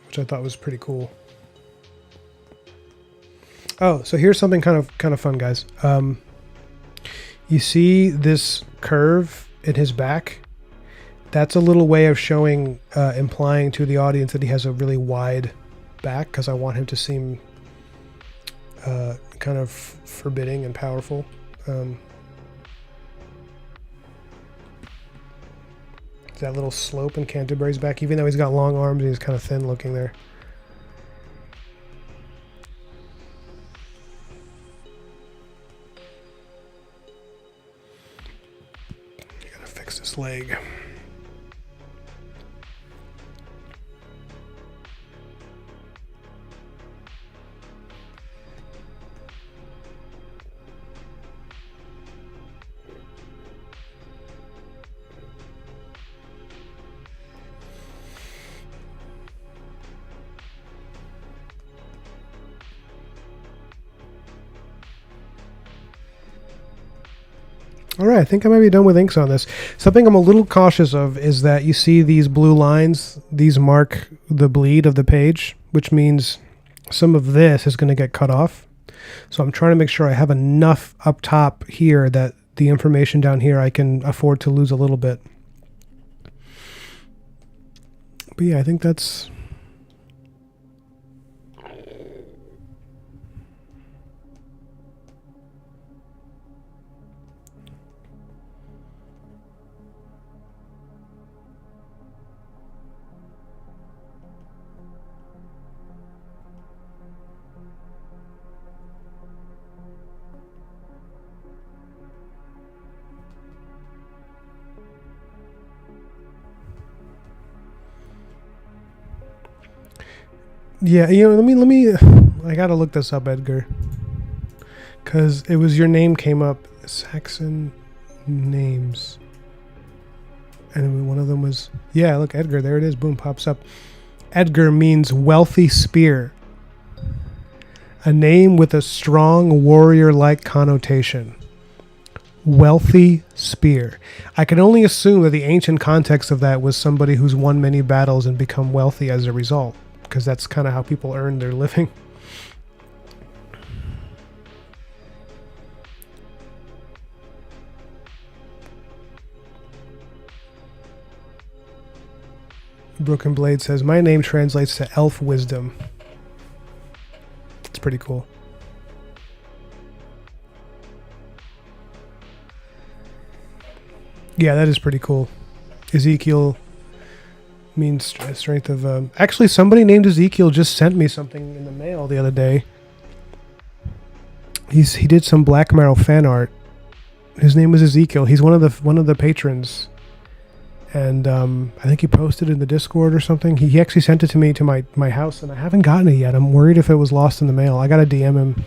Which I thought was pretty cool. Oh, so here's something kind of fun, guys. You see this curve in his back? That's a little way of showing, implying to the audience that he has a really wide back, because I want him to seem kind of forbidding and powerful. That little slope in Canterbury's back, even though he's got long arms and he's kind of thin looking there. Gotta fix this leg. All right, I think I might be done with inks on this. Something I'm a little cautious of is that you see these blue lines. These mark the bleed of the page, which means some of this is going to get cut off. So I'm trying to make sure I have enough up top here that the information down here I can afford to lose a little bit. But yeah, I think that's... Yeah, let me. I gotta look this up, Edgar, because it was your name came up. Saxon names, and one of them was Look, Edgar. There it is. Boom, pops up. Edgar means wealthy spear, a name with a strong warrior-like connotation. Wealthy spear. I can only assume that the ancient context of that was somebody who's won many battles and become wealthy as a result, because that's kind of how people earn their living. Broken Blade says, my name translates to elf wisdom. It's pretty cool. Yeah, that is pretty cool. Ezekiel means strength of... actually, somebody named Ezekiel just sent me something in the mail the other day. He did some Black Marrow fan art. His name was Ezekiel. He's one of the patrons. And I think he posted it in the Discord or something. He actually sent it to me to my house, and I haven't gotten it yet. I'm worried if it was lost in the mail. I gotta DM him.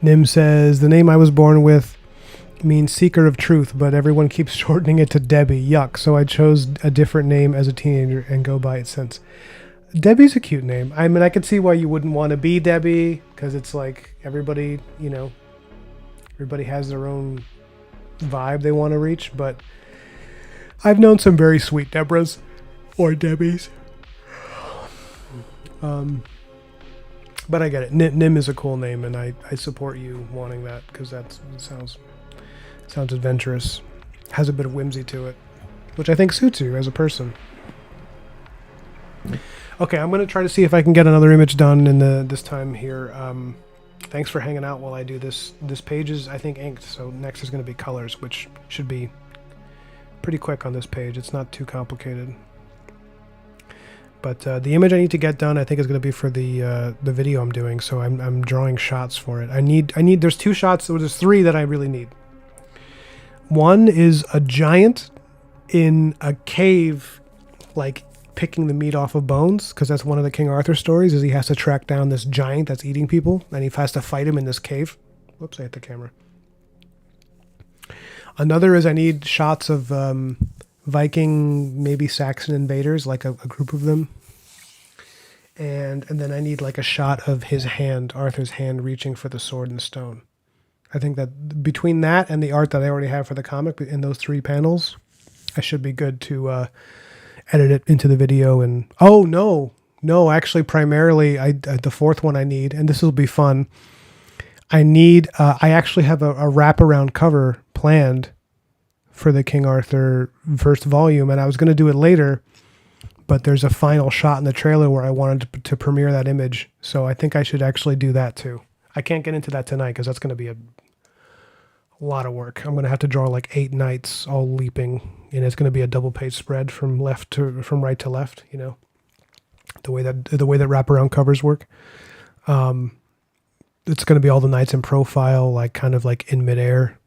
Nim says, the name I was born with means seeker of truth, but everyone keeps shortening it to Debbie. Yuck. So I chose a different name as a teenager and go by it since. Debbie's a cute name. I mean, I could see why you wouldn't want to be Debbie, because it's like everybody, you know, everybody has their own vibe they want to reach, but I've known some very sweet Debras or Debbies. But I get it. Nim is a cool name, and I support you wanting that, because that sounds adventurous. Has a bit of whimsy to it, which I think suits you as a person. Okay, I'm going to try to see if I can get another image done in this time here. Thanks for hanging out while I do this. This page is, I think, inked, so next is going to be colors, which should be pretty quick on this page. It's not too complicated. But the image I need to get done, I think, is going to be for the video I'm doing. So I'm drawing shots for it. I need. There's 2 shots. So there's 3 that I really need. One is a giant in a cave, like picking the meat off of bones, because that's one of the King Arthur stories. Is he has to track down this giant that's eating people, and he has to fight him in this cave. Whoops! I hit the camera. Another is I need shots of Viking, maybe Saxon invaders, like a group of them. And then I need like a shot of his hand, Arthur's hand, reaching for the sword and stone. I think that between that and the art that I already have for the comic in those 3 panels, I should be good to edit it into the video. And no, actually, primarily, the 4th one I need, and this will be fun. I actually have a wraparound cover planned for the King Arthur first volume, and I was going to do it later, but there's a final shot in the trailer where I wanted to premiere that image, so I think I should actually do that too. I can't get into that tonight because that's going to be a lot of work. I'm going to have to draw like 8 knights all leaping, and it's going to be a double-page spread from right to left. You know, the way that wraparound covers work. It's going to be all the knights in profile, like kind of like in midair.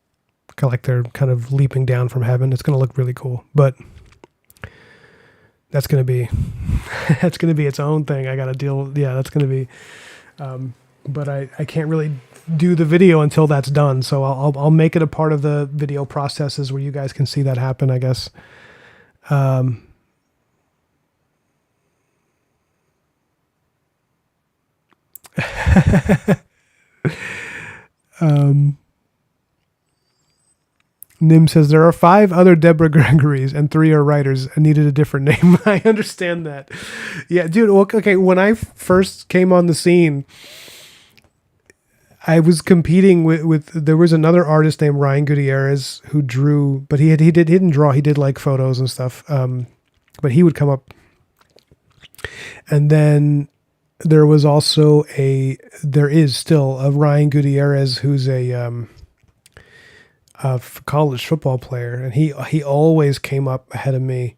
Kind of like they're kind of leaping down from heaven. It's going to look really cool, but that's going to be its own thing. I got to deal. Yeah, that's going to be. But I can't really do the video until that's done. So I'll make it a part of the video processes where you guys can see that happen, I guess. Nim says there are 5 other Deborah Gregories and 3 are writers. I needed a different name. I understand that. Yeah, dude. Okay, when I first came on the scene, I was competing with there was another artist named Ryan Gutierrez who drew, but he didn't draw. He did like photos and stuff. But he would come up, and then there was also there is still a Ryan Gutierrez who's a college football player, and he always came up ahead of me.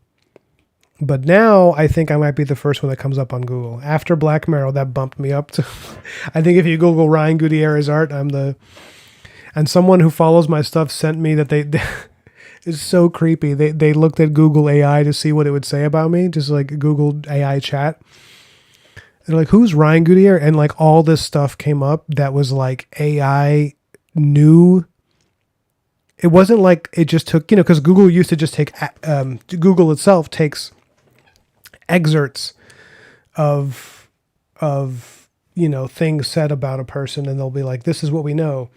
But now I think I might be the first one that comes up on Google. After Black Marrow, that bumped me up to. I think if you Google Ryan Gutierrez art, and someone who follows my stuff sent me that they it's so creepy. They looked at Google AI to see what it would say about me, just like Google AI chat. They're like, "Who's Ryan Gutierrez?" And like all this stuff came up that was like AI knew. It wasn't like it just took, because Google used to just take, Google itself takes excerpts of things said about a person, and they'll be like, this is what we know.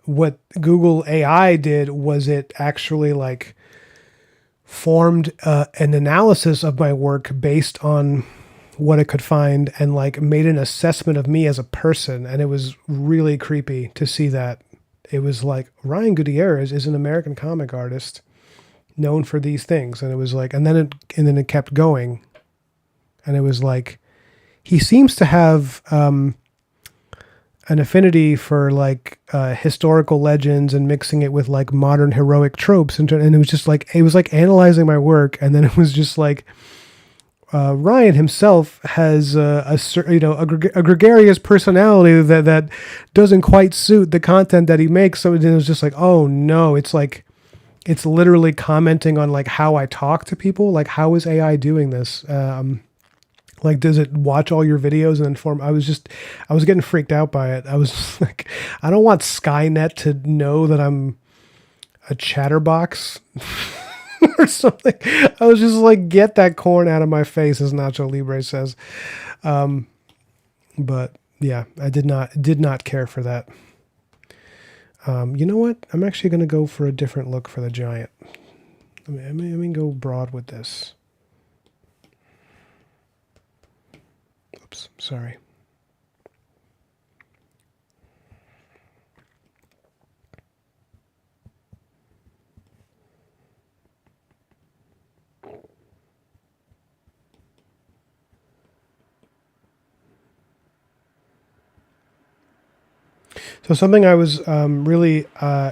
What Google AI did was it actually like formed an analysis of my work based on what it could find and like made an assessment of me as a person. And it was really creepy to see that. It was like, Ryan Gutierrez is an American comic artist known for these things. And it was like, and then it kept going. And it was like, he seems to have an affinity for like historical legends and mixing it with like modern heroic tropes. And it was just like, it was like analyzing my work. And then it was just like, Ryan himself has a gregarious personality that doesn't quite suit the content that he makes. So it was just like, oh no, it's like, it's literally commenting on like how I talk to people. Like, how is AI doing this? Like, does it watch all your videos and inform? I was getting freaked out by it. I was like, I don't want Skynet to know that I'm a chatterbox or something. I was just like, get that corn out of my face, as Nacho Libre says. But yeah, I did not care for that. You know what? I'm actually going to go for a different look for the giant. Let me go broad with this. Oops, sorry. So something I was really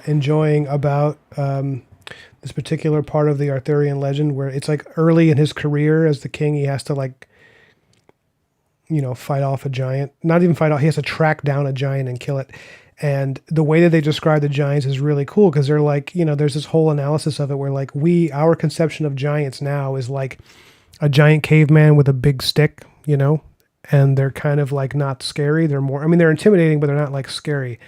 enjoying about this particular part of the Arthurian legend, where it's like early in his career as the king, he has to like, fight off a giant. Not even fight off. He has to track down a giant and kill it. And the way that they describe the giants is really cool because they're like, there's this whole analysis of it where like our conception of giants now is like a giant caveman with a big stick, and they're kind of like not scary. They're more, they're intimidating, but they're not like scary.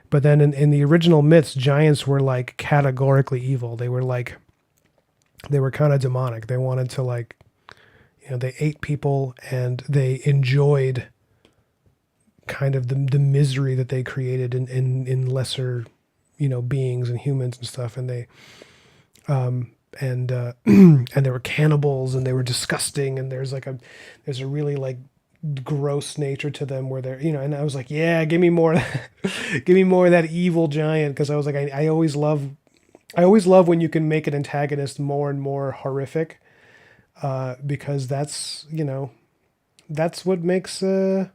But then in the original myths, giants were like categorically evil. They were kind of demonic. They wanted to like, they ate people and they enjoyed kind of the misery that they created in lesser, beings and humans and stuff. And they, and they were cannibals and they were disgusting. And there's a really like gross nature to them where they're, and I was like, yeah, give me more, give me more of that evil giant. Cause I was like, I always love when you can make an antagonist more and more horrific. Because that's, that's what makes them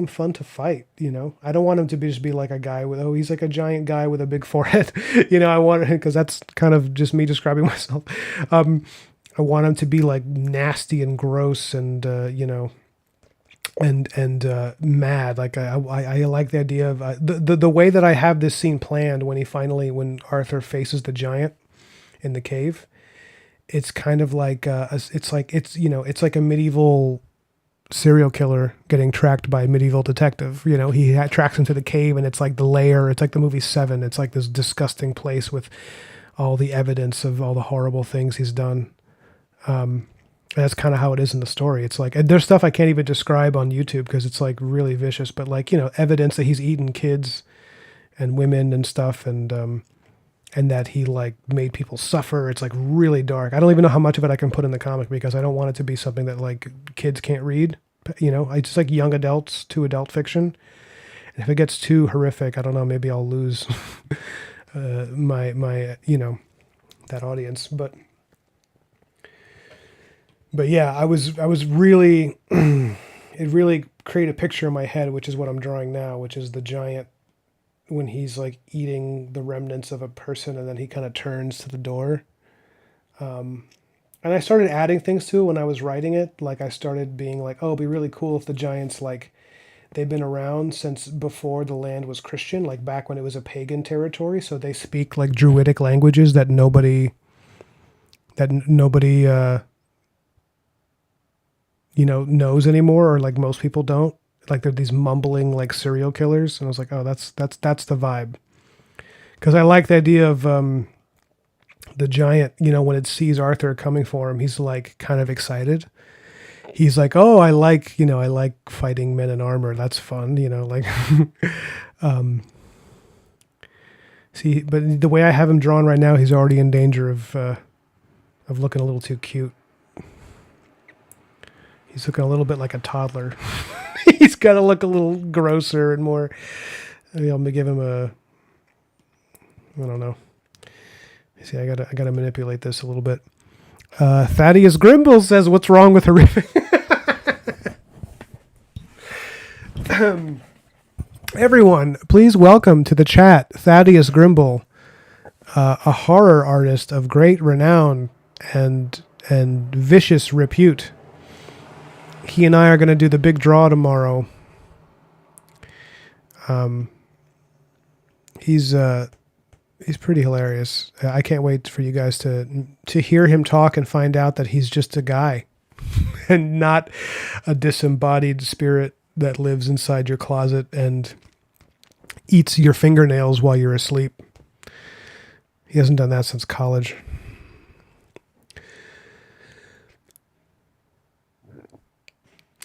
fun to fight. I don't want him to just be like a guy with, he's like a giant guy with a big forehead. I want him, because that's kind of just me describing myself. I want him to be like nasty and gross and, and mad. Like I like the idea of the way that I have this scene planned when Arthur faces the giant in the cave. It's kind of like it's like a medieval serial killer getting tracked by a medieval detective. He tracks him to the cave, and it's like the lair. It's like the movie Seven. It's like this disgusting place with all the evidence of all the horrible things he's done. That's kind of how it is in the story. It's like there's stuff I can't even describe on YouTube because it's like really vicious. But like evidence that he's eaten kids and women and stuff, and that he like made people suffer. It's like really dark. I don't even know how much of it I can put in the comic because I don't want it to be something that like kids can't read. I just like young adults to adult fiction. And if it gets too horrific, I don't know, maybe I'll lose my that audience. But yeah, I was really it really created a picture in my head, which is what I'm drawing now, which is the giant when he's like eating the remnants of a person and then he kind of turns to the door. And I started adding things to it when I was writing it. Like I started being like, oh, it'd be really cool if the giants, like they've been around since before the land was Christian, like back when it was a pagan territory. So they speak like Druidic languages that nobody, knows anymore, or like most people don't. Like they're these mumbling like serial killers, and I was like, oh, that's the vibe. Because I like the idea of the giant. When it sees Arthur coming for him, he's like kind of excited. He's like, oh, I like fighting men in armor. That's fun, like. See, but the way I have him drawn right now, he's already in danger of looking a little too cute. He's looking a little bit like a toddler. He's got to look a little grosser and more. Maybe I'm gonna give him a. I don't know. See, I gotta manipulate this a little bit. Thaddeus Grimble says, "What's wrong with horrific?" Everyone, please welcome to the chat Thaddeus Grimble, a horror artist of great renown and vicious repute. He and I are going to do the big draw tomorrow. He's pretty hilarious. I can't wait for you guys to hear him talk and find out that he's just a guy and not a disembodied spirit that lives inside your closet and eats your fingernails while you're asleep. He hasn't done that since college.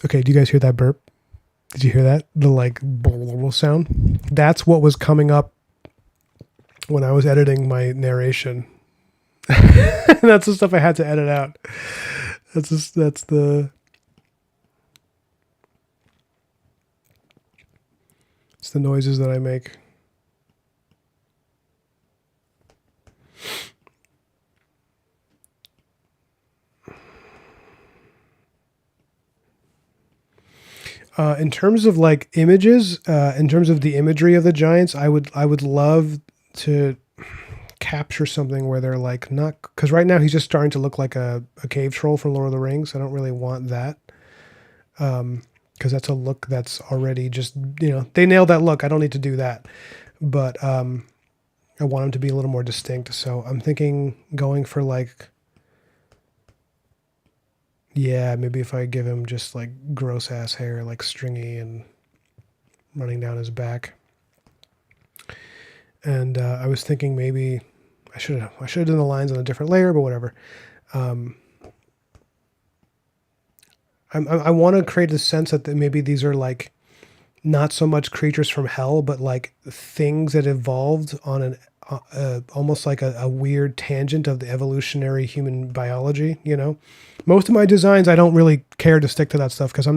Okay, do you guys hear that burp? Did you hear that? The like sound? That's what was coming up when I was editing my narration. That's the stuff I had to edit out. It's the noises that I make. In terms of like images, in terms of the imagery of the giants, I would love to capture something where they're like not, because right now he's just starting to look like a cave troll from Lord of the Rings. I don't really want that. Because that's a look that's already just, they nailed that look. I don't need to do that. But I want him to be a little more distinct. So I'm thinking going for like, yeah, maybe if I give him just like gross ass hair, like stringy and running down his back. And I was thinking maybe I should have done the lines on a different layer, but whatever. I want to create a sense that maybe these are like not so much creatures from hell, but like things that evolved on an almost like a weird tangent of the evolutionary human biology. Most of my designs, I don't really care to stick to that stuff because I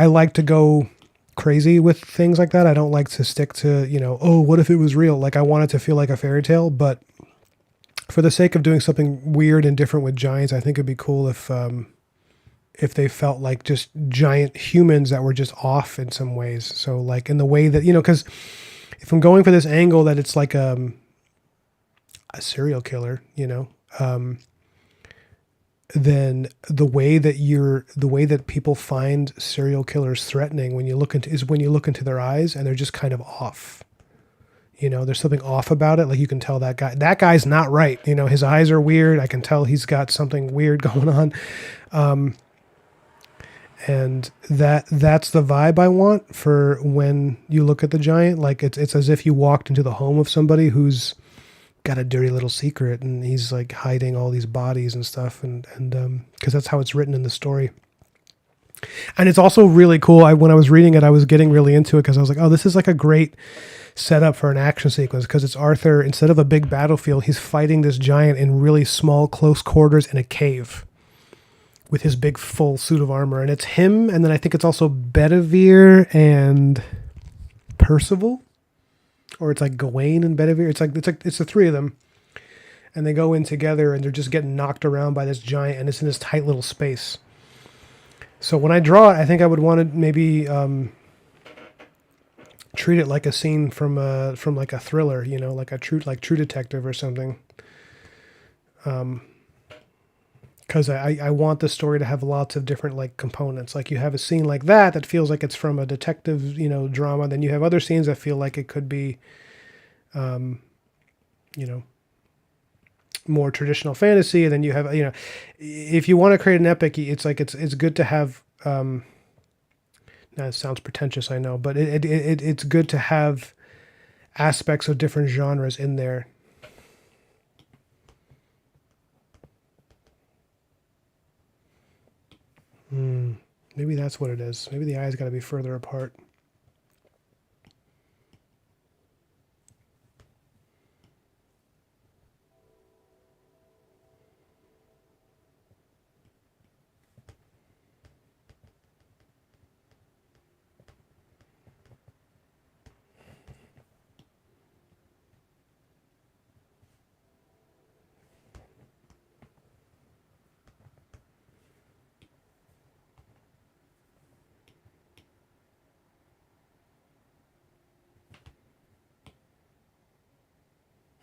like to go crazy with things like that. I don't like to stick to, oh, what if it was real? Like I want it to feel like a fairy tale, but for the sake of doing something weird and different with giants, I think it'd be cool if they felt like just giant humans that were just off in some ways. So like in the way that, because if I'm going for this angle that it's like a serial killer, then the way that people find serial killers threatening when you look into their eyes and they're just kind of off. There's something off about it. Like you can tell that guy's not right. His eyes are weird. I can tell he's got something weird going on. And that's the vibe I want for when you look at the giant. Like it's as if you walked into the home of somebody who's got a dirty little secret and he's like hiding all these bodies and stuff. And because that's how it's written in the story. And it's also really cool. When I was reading it, I was getting really into it because I was like, oh, this is like a great setup for an action sequence because it's Arthur. Instead of a big battlefield, he's fighting this giant in really small, close quarters in a cave with his big full suit of armor. And it's him, and then I think it's also Bedivere and Percival, or it's like Gawain and Bedivere. It's the three of them, and they go in together, and they're just getting knocked around by this giant, and it's in this tight little space. So when I draw it, I think I would want to maybe treat it like a scene from like a thriller, like True Detective or something. Because I want the story to have lots of different like components. Like you have a scene like that feels like it's from a detective, drama. Then you have other scenes that feel like it could be, more traditional fantasy. And then you have, if you want to create an epic, it's like it's good to have. Now it sounds pretentious, I know, but it's good to have aspects of different genres in there. Maybe that's what it is. Maybe the eyes got to be further apart.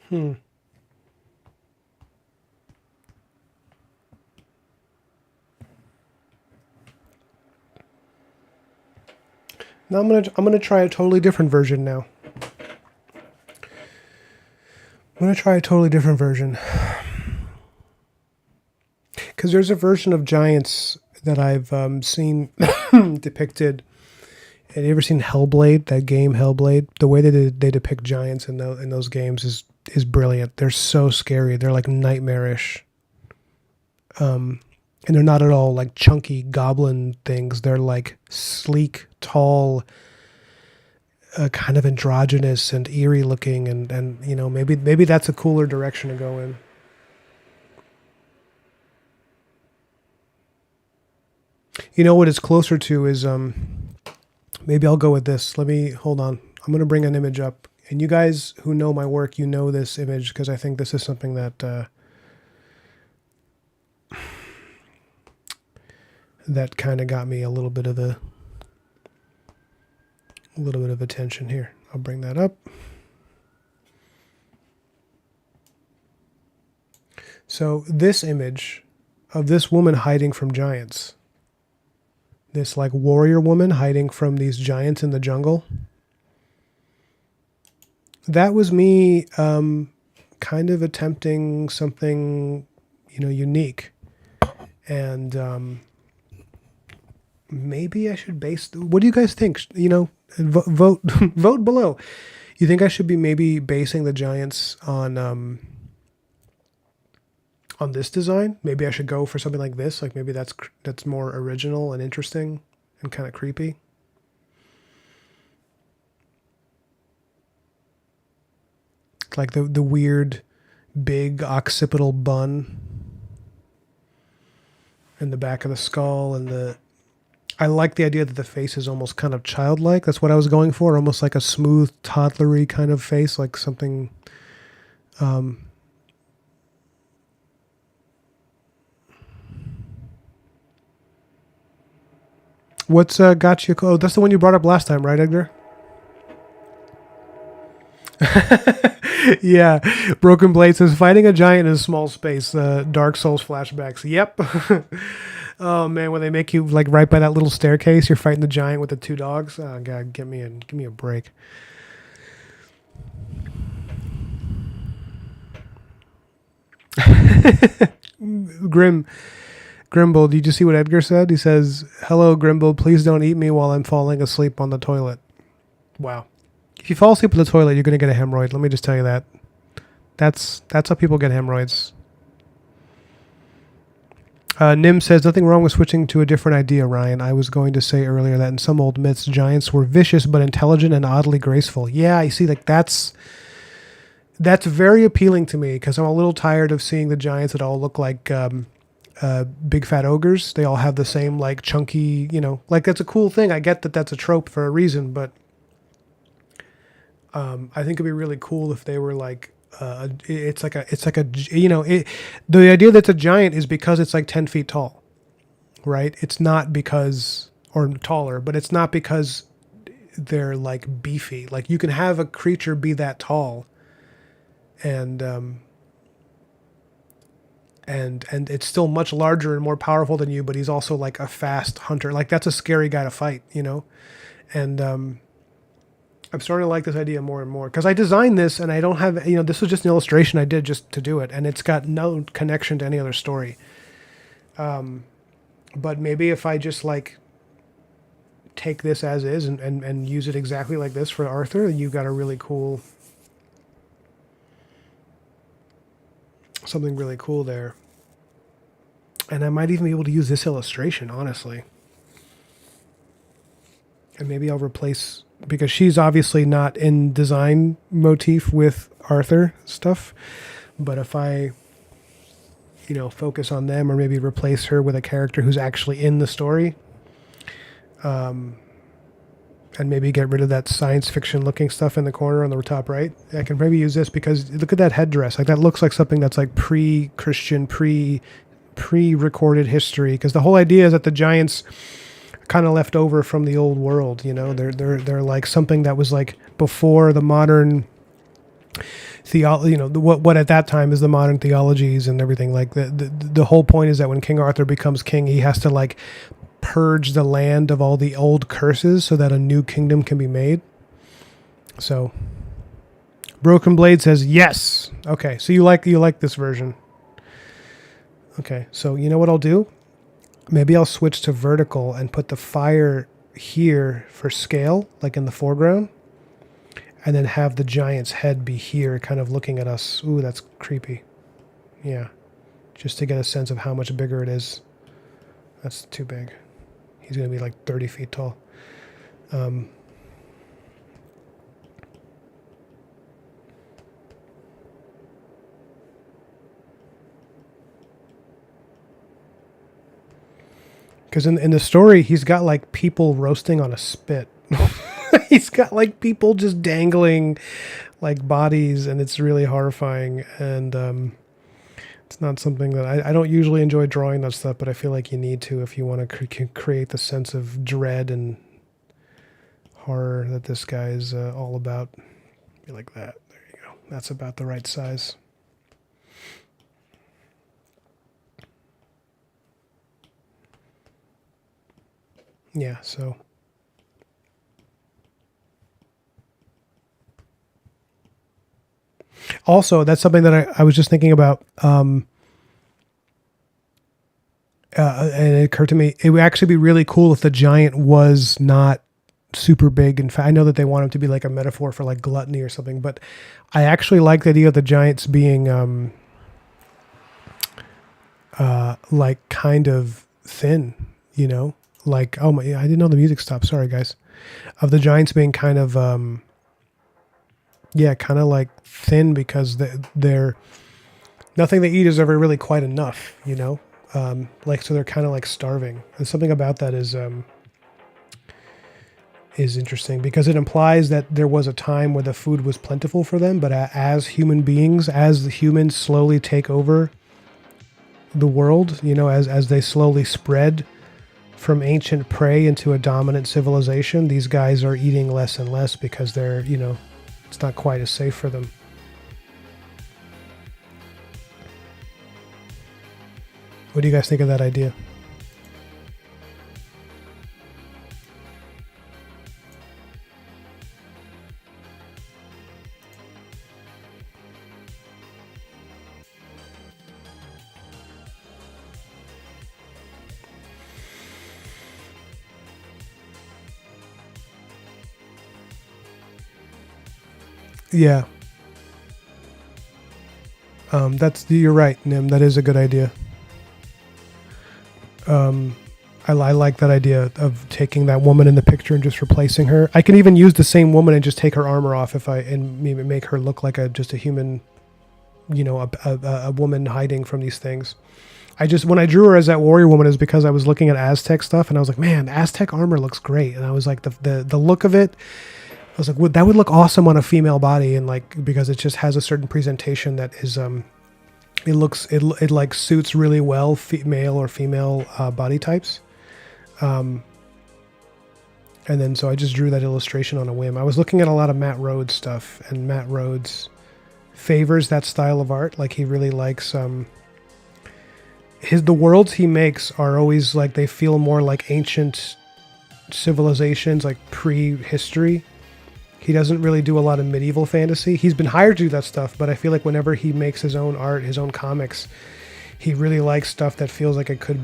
Hmm. Now I'm gonna try a totally different version now. I'm gonna try a totally different version. Because there's a version of giants that I've seen depicted. Have you ever seen Hellblade? That game Hellblade. The way they depict giants in those games is brilliant. They're so scary. They're like nightmarish. And they're not at all like chunky goblin things. They're like sleek, tall, kind of androgynous and eerie looking, and you know, maybe that's a cooler direction to go in. You know what it's closer to is maybe I'll go with this. Let me hold on. I'm gonna bring an image up, and you guys who know my work, you know this image because I think this is something that that kind of got me a little bit of attention here. I'll bring that up. So this image of this woman hiding from giants, this like warrior woman hiding from these giants in the jungle, that was me kind of attempting something, you know, unique. And maybe I should base. What do you guys think? You know, vote vote below. You think I should be maybe basing the giants on this design? Maybe I should go for something like this. Like maybe that's more original and interesting and kind of creepy. Like the weird big occipital bun in the back of the skull, and I like the idea that the face is almost kind of childlike. That's what I was going for, almost like a smooth toddlery kind of face, like something what's got you? Oh, that's the one you brought up last time, right, Edgar? Yeah, Broken Blade says fighting a giant in a small space. Dark Souls flashbacks. Yep. Oh man, when they make you like right by that little staircase, you're fighting the giant with the two dogs. Oh god, give me a break. Grim Grimble, did you see what Edgar said? He says, "Hello, Grimble. Please don't eat me while I'm falling asleep on the toilet." Wow. If you fall asleep on the toilet, you're gonna get a hemorrhoid. Let me just tell you that. That's how people get hemorrhoids. Nim says, nothing wrong with switching to a different idea, Ryan. I was going to say earlier that in some old myths, giants were vicious but intelligent and oddly graceful. Yeah, I see. Like that's very appealing to me because I'm a little tired of seeing the giants that all look like big fat ogres. They all have the same like chunky, you know, like that's a cool thing. I get that that's a trope for a reason, but I think it'd be really cool if they were like it's like a you know the idea that it's a giant is because it's like 10 feet tall, right? It's not because or taller, but it's not because they're like beefy. Like you can have a creature be that tall, and and it's still much larger and more powerful than you, but he's also like a fast hunter. Like that's a scary guy to fight, you know, and I'm starting to like this idea more and more because I designed this and I don't have, you know, this was just an illustration I did just to do it, and it's got no connection to any other story. But maybe if I just like take this as is and use it exactly like this for Arthur, you've got a really cool, something really cool there. And I might even be able to use this illustration, honestly. And maybe I'll replace, because she's obviously not in design motif with Arthur stuff, but if I, you know, focus on them or maybe replace her with a character who's actually in the story, and maybe get rid of that science fiction looking stuff in the corner on the top right, I can maybe use this because look at that headdress. Like that looks like something that's like pre-Christian, pre-recorded history, because the whole idea is that the giants kind of left over from the old world, you know. They're like something that was like before the modern what at that time is the modern theologies and everything. Like the whole point is that when King Arthur becomes king, he has to like purge the land of all the old curses so that a new kingdom can be made. So Broken Blade says yes. Okay, so you like this version. Okay, so you know what I'll do? Maybe I'll switch to vertical and put the fire here for scale, like in the foreground, and then have the giant's head be here, kind of looking at us. Ooh, that's creepy. Yeah, just to get a sense of how much bigger it is. That's too big. He's going to be like 30 feet tall. Because in the story, he's got like people roasting on a spit. He's got like people just dangling like bodies, and it's really horrifying. And it's not something that I don't usually enjoy drawing that stuff, but I feel like you need to if you want to create the sense of dread and horror that this guy is all about. Be like that. There you go. That's about the right size. Yeah, so also that's something that I was just thinking about, and it occurred to me it would actually be really cool if the giant was not super big. In fact, I know that they want him to be like a metaphor for like gluttony or something, but I actually like the idea of the giants being like kind of thin, you know. Like, oh my, I didn't know the music stopped. Sorry, guys. Of the giants being kind of, kind of like thin because they're nothing they eat is ever really quite enough, you know? So they're kind of like starving. And something about that is interesting because it implies that there was a time where the food was plentiful for them, but as human beings, as the humans slowly take over the world, you know, as they slowly spread from ancient prey into a dominant civilization, these guys are eating less and less because they're, you know, it's not quite as safe for them. What do you guys think of that idea? Yeah. You're right, Nim. That is a good idea. I like that idea of taking that woman in the picture and just replacing her. I can even use the same woman and just take her armor off and maybe make her look like just a human, you know, a woman hiding from these things. When I drew her as that warrior woman is because I was looking at Aztec stuff and I was like, man, Aztec armor looks great. And I was like, the look of it, I was like, that would look awesome on a female body, and like because it just has a certain presentation that is it like suits really well male or female body types. And then so I just drew that illustration on a whim. I was looking at a lot of Matt Rhodes stuff, and Matt Rhodes favors that style of art. Like he really likes the worlds he makes are always like they feel more like ancient civilizations, like prehistory. He doesn't really do a lot of medieval fantasy. He's been hired to do that stuff, but I feel like whenever he makes his own art, his own comics, he really likes stuff that feels like it could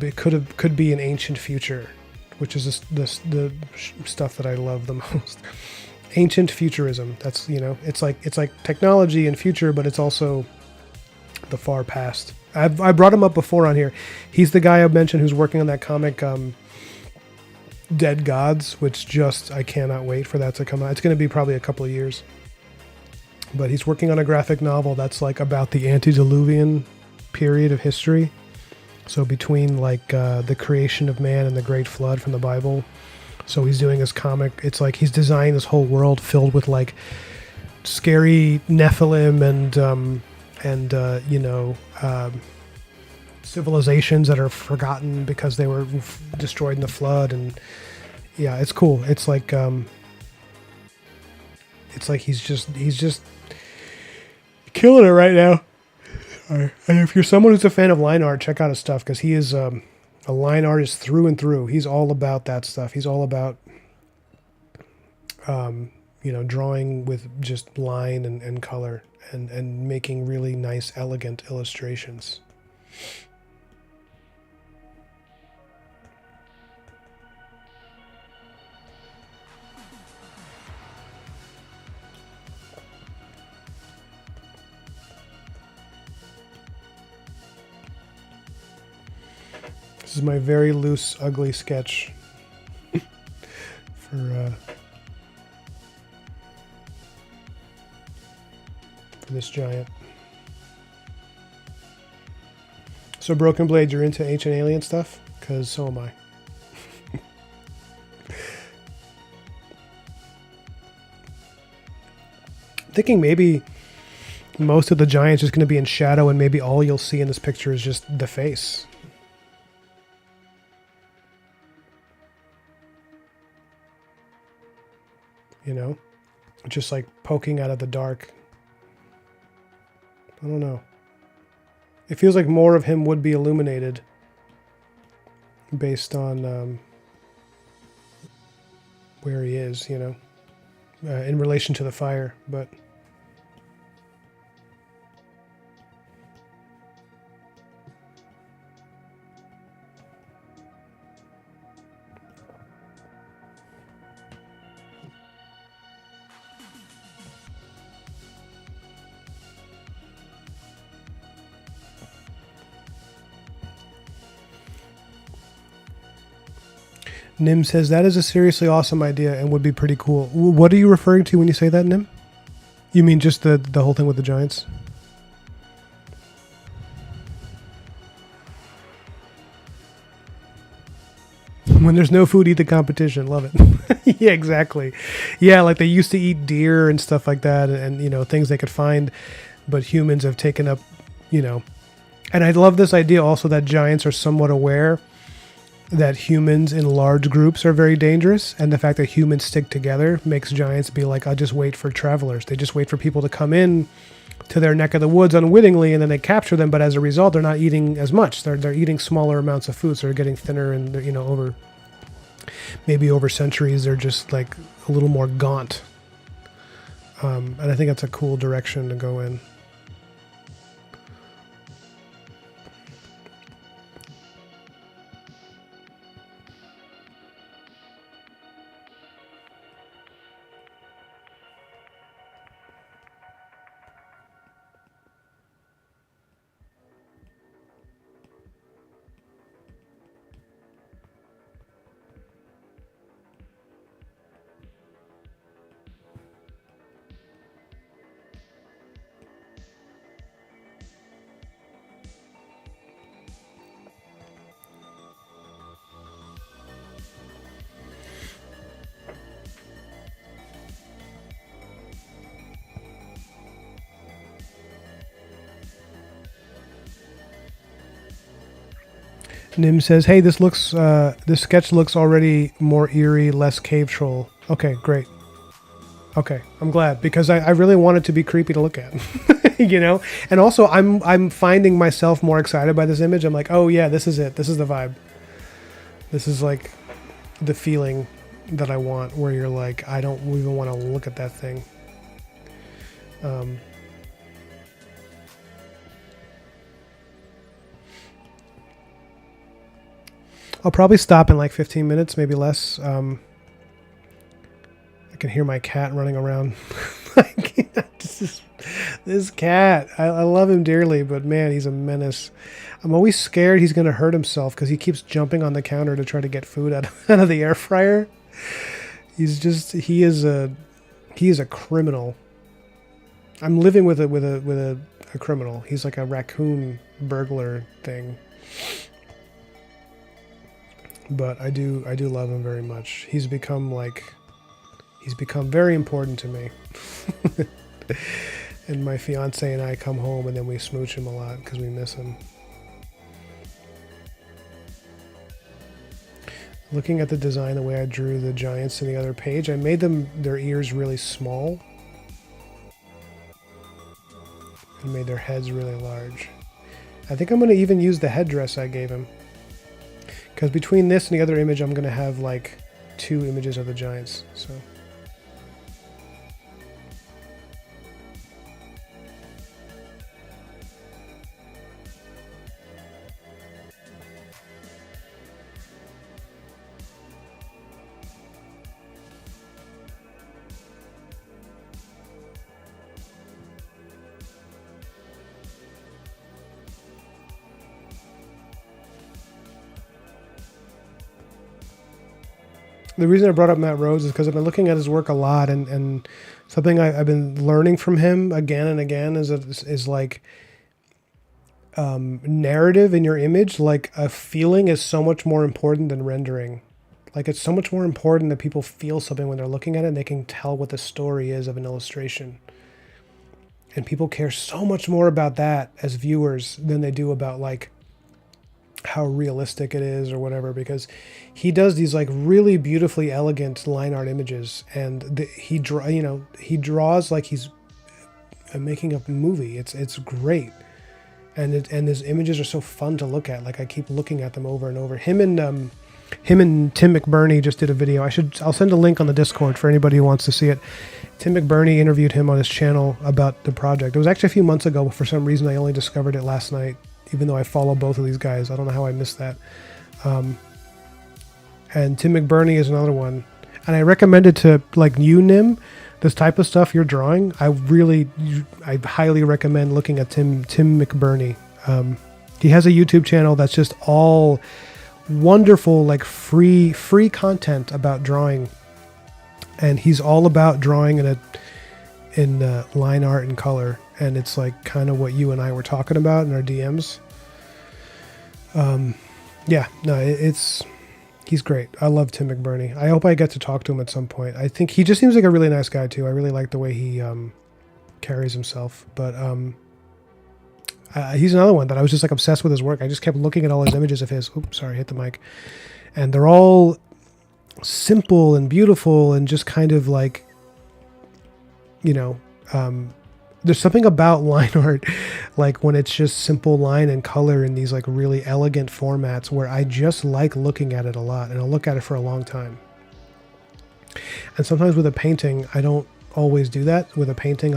be an ancient future, which is the stuff that I love the most. Ancient futurism. That's, you know, it's like technology and future, but it's also the far past. I brought him up before on here. He's the guy I mentioned who's working on that comic, Dead Gods, which I cannot wait for that to come out. It's going to be probably a couple of years, but he's working on a graphic novel that's like about the antediluvian period of history. So between like the creation of man and the great flood from the Bible. So he's doing his comic. It's like he's designing this whole world filled with like scary Nephilim and civilizations that are forgotten because they were destroyed in the flood. And yeah, it's cool. It's like he's just killing it right now. And if you're someone who's a fan of line art, check out his stuff because he is a line artist through and through. He's all about that stuff. He's all about, drawing with just line and color and making really nice, elegant illustrations. This is my very loose, ugly sketch for this giant. So Broken Blade, you're into Ancient Alien stuff? Because so am I. Thinking maybe most of the giant's just going to be in shadow and maybe all you'll see in this picture is just the face. You know? Just like poking out of the dark. I don't know. It feels like more of him would be illuminated based on where he is, you know, in relation to the fire, but... Nim says, that is a seriously awesome idea and would be pretty cool. What are you referring to when you say that, Nim? You mean just the whole thing with the giants? When there's no food, eat the competition. Love it. Yeah, exactly. Yeah, like they used to eat deer and stuff like that and, you know, things they could find. But humans have taken up, you know. And I love this idea also that giants are somewhat aware that humans in large groups are very dangerous, and the fact that humans stick together makes giants be like, I'll just wait for travelers. They just wait for people to come in to their neck of the woods unwittingly, and then they capture them, but as a result, they're not eating as much. They're eating smaller amounts of food, so they're getting thinner, and you know, over centuries, they're just like a little more gaunt. And I think that's a cool direction to go in. Nim says, hey, this sketch looks already more eerie, less cave troll. Okay, great. Okay, I'm glad, because I really want it to be creepy to look at, you know? And also, I'm finding myself more excited by this image. I'm like, oh yeah, this is it. This is the vibe. This is like the feeling that I want, where you're like, I don't even want to look at that thing. I'll probably stop in like 15 minutes, maybe less. I can hear my cat running around. This cat, I love him dearly, but man, he's a menace. I'm always scared he's going to hurt himself because he keeps jumping on the counter to try to get food out of the air fryer. He is a criminal. I'm living with a criminal. He's like a raccoon burglar thing. But I do love him very much. He's become very important to me. And my fiance and I come home and then we smooch him a lot because we miss him. Looking at the design, the way I drew the giants in the other page, I made their ears really small. and made their heads really large. I think I'm going to even use the headdress I gave him. Because between this and the other image, I'm going to have like 2 images of the giants. So. The reason I brought up Matt Rhodes is because I've been looking at his work a lot, and something I've been learning from him again and again is like narrative in your image. Like a feeling is so much more important than rendering. Like it's so much more important that people feel something when they're looking at it and they can tell what the story is of an illustration. And people care so much more about that as viewers than they do about like how realistic it is or whatever, because he does these like really beautifully elegant line art images, and he draws like he's making a movie. It's great, and his images are so fun to look at. Like I keep looking at them over and over. Him and Tim McBurney just did a video. I'll send a link on the Discord for anybody who wants to see it. Tim McBurney interviewed him on his channel about the project. It was actually a few months ago, but for some reason I only discovered it last night, even though I follow both of these guys. I don't know how I missed that. And Tim McBurney is another one. And I recommended to like you, Nim, this type of stuff you're drawing. I highly recommend looking at Tim McBurney. He has a YouTube channel that's just all wonderful, like free content about drawing. And he's all about drawing in line art and color. And it's like kind of what you and I were talking about in our DMs. He's great. I love Tim McBurney. I hope I get to talk to him at some point. I think he just seems like a really nice guy too. I really like the way he carries himself. But he's another one that I was just like obsessed with his work. I just kept looking at all his images of his. Oops, sorry, hit the mic. And they're all simple and beautiful and just kind of like, there's something about line art, like when it's just simple line and color in these like really elegant formats, where I just like looking at it a lot, and I'll look at it for a long time. And sometimes with a painting, I don't always do that. With a painting,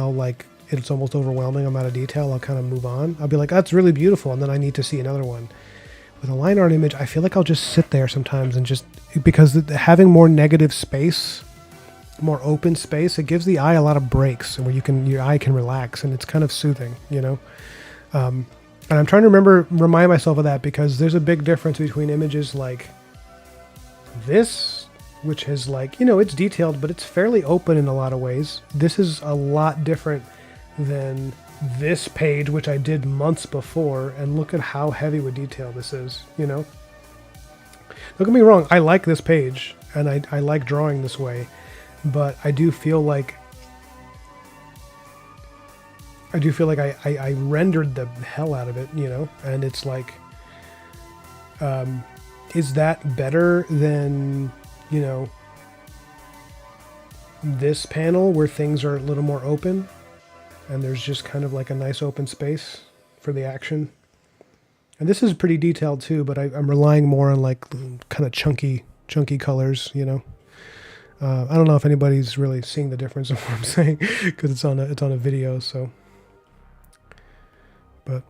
it's almost overwhelming amount of detail. I'll kind of move on. I'll be like, that's really beautiful. And then I need to see another one. With a line art image, I feel like I'll just sit there sometimes and just, because having more negative space, more open space, it gives the eye a lot of breaks where your eye can relax, and it's kind of soothing, And I'm trying to remind myself of that, because there's a big difference between images like this, which is like, it's detailed, but it's fairly open in a lot of ways. This is a lot different than this page, which I did months before, and look at how heavy with detail this is, Don't get me wrong, I like this page, and I like drawing this way. But I do feel like I rendered the hell out of it, and it's like, is that better than, this panel where things are a little more open and there's just kind of like a nice open space for the action? And this is pretty detailed too, but I'm relying more on like kind of chunky colors, I don't know if anybody's really seeing the difference of what I'm saying, because it's on a video. So, but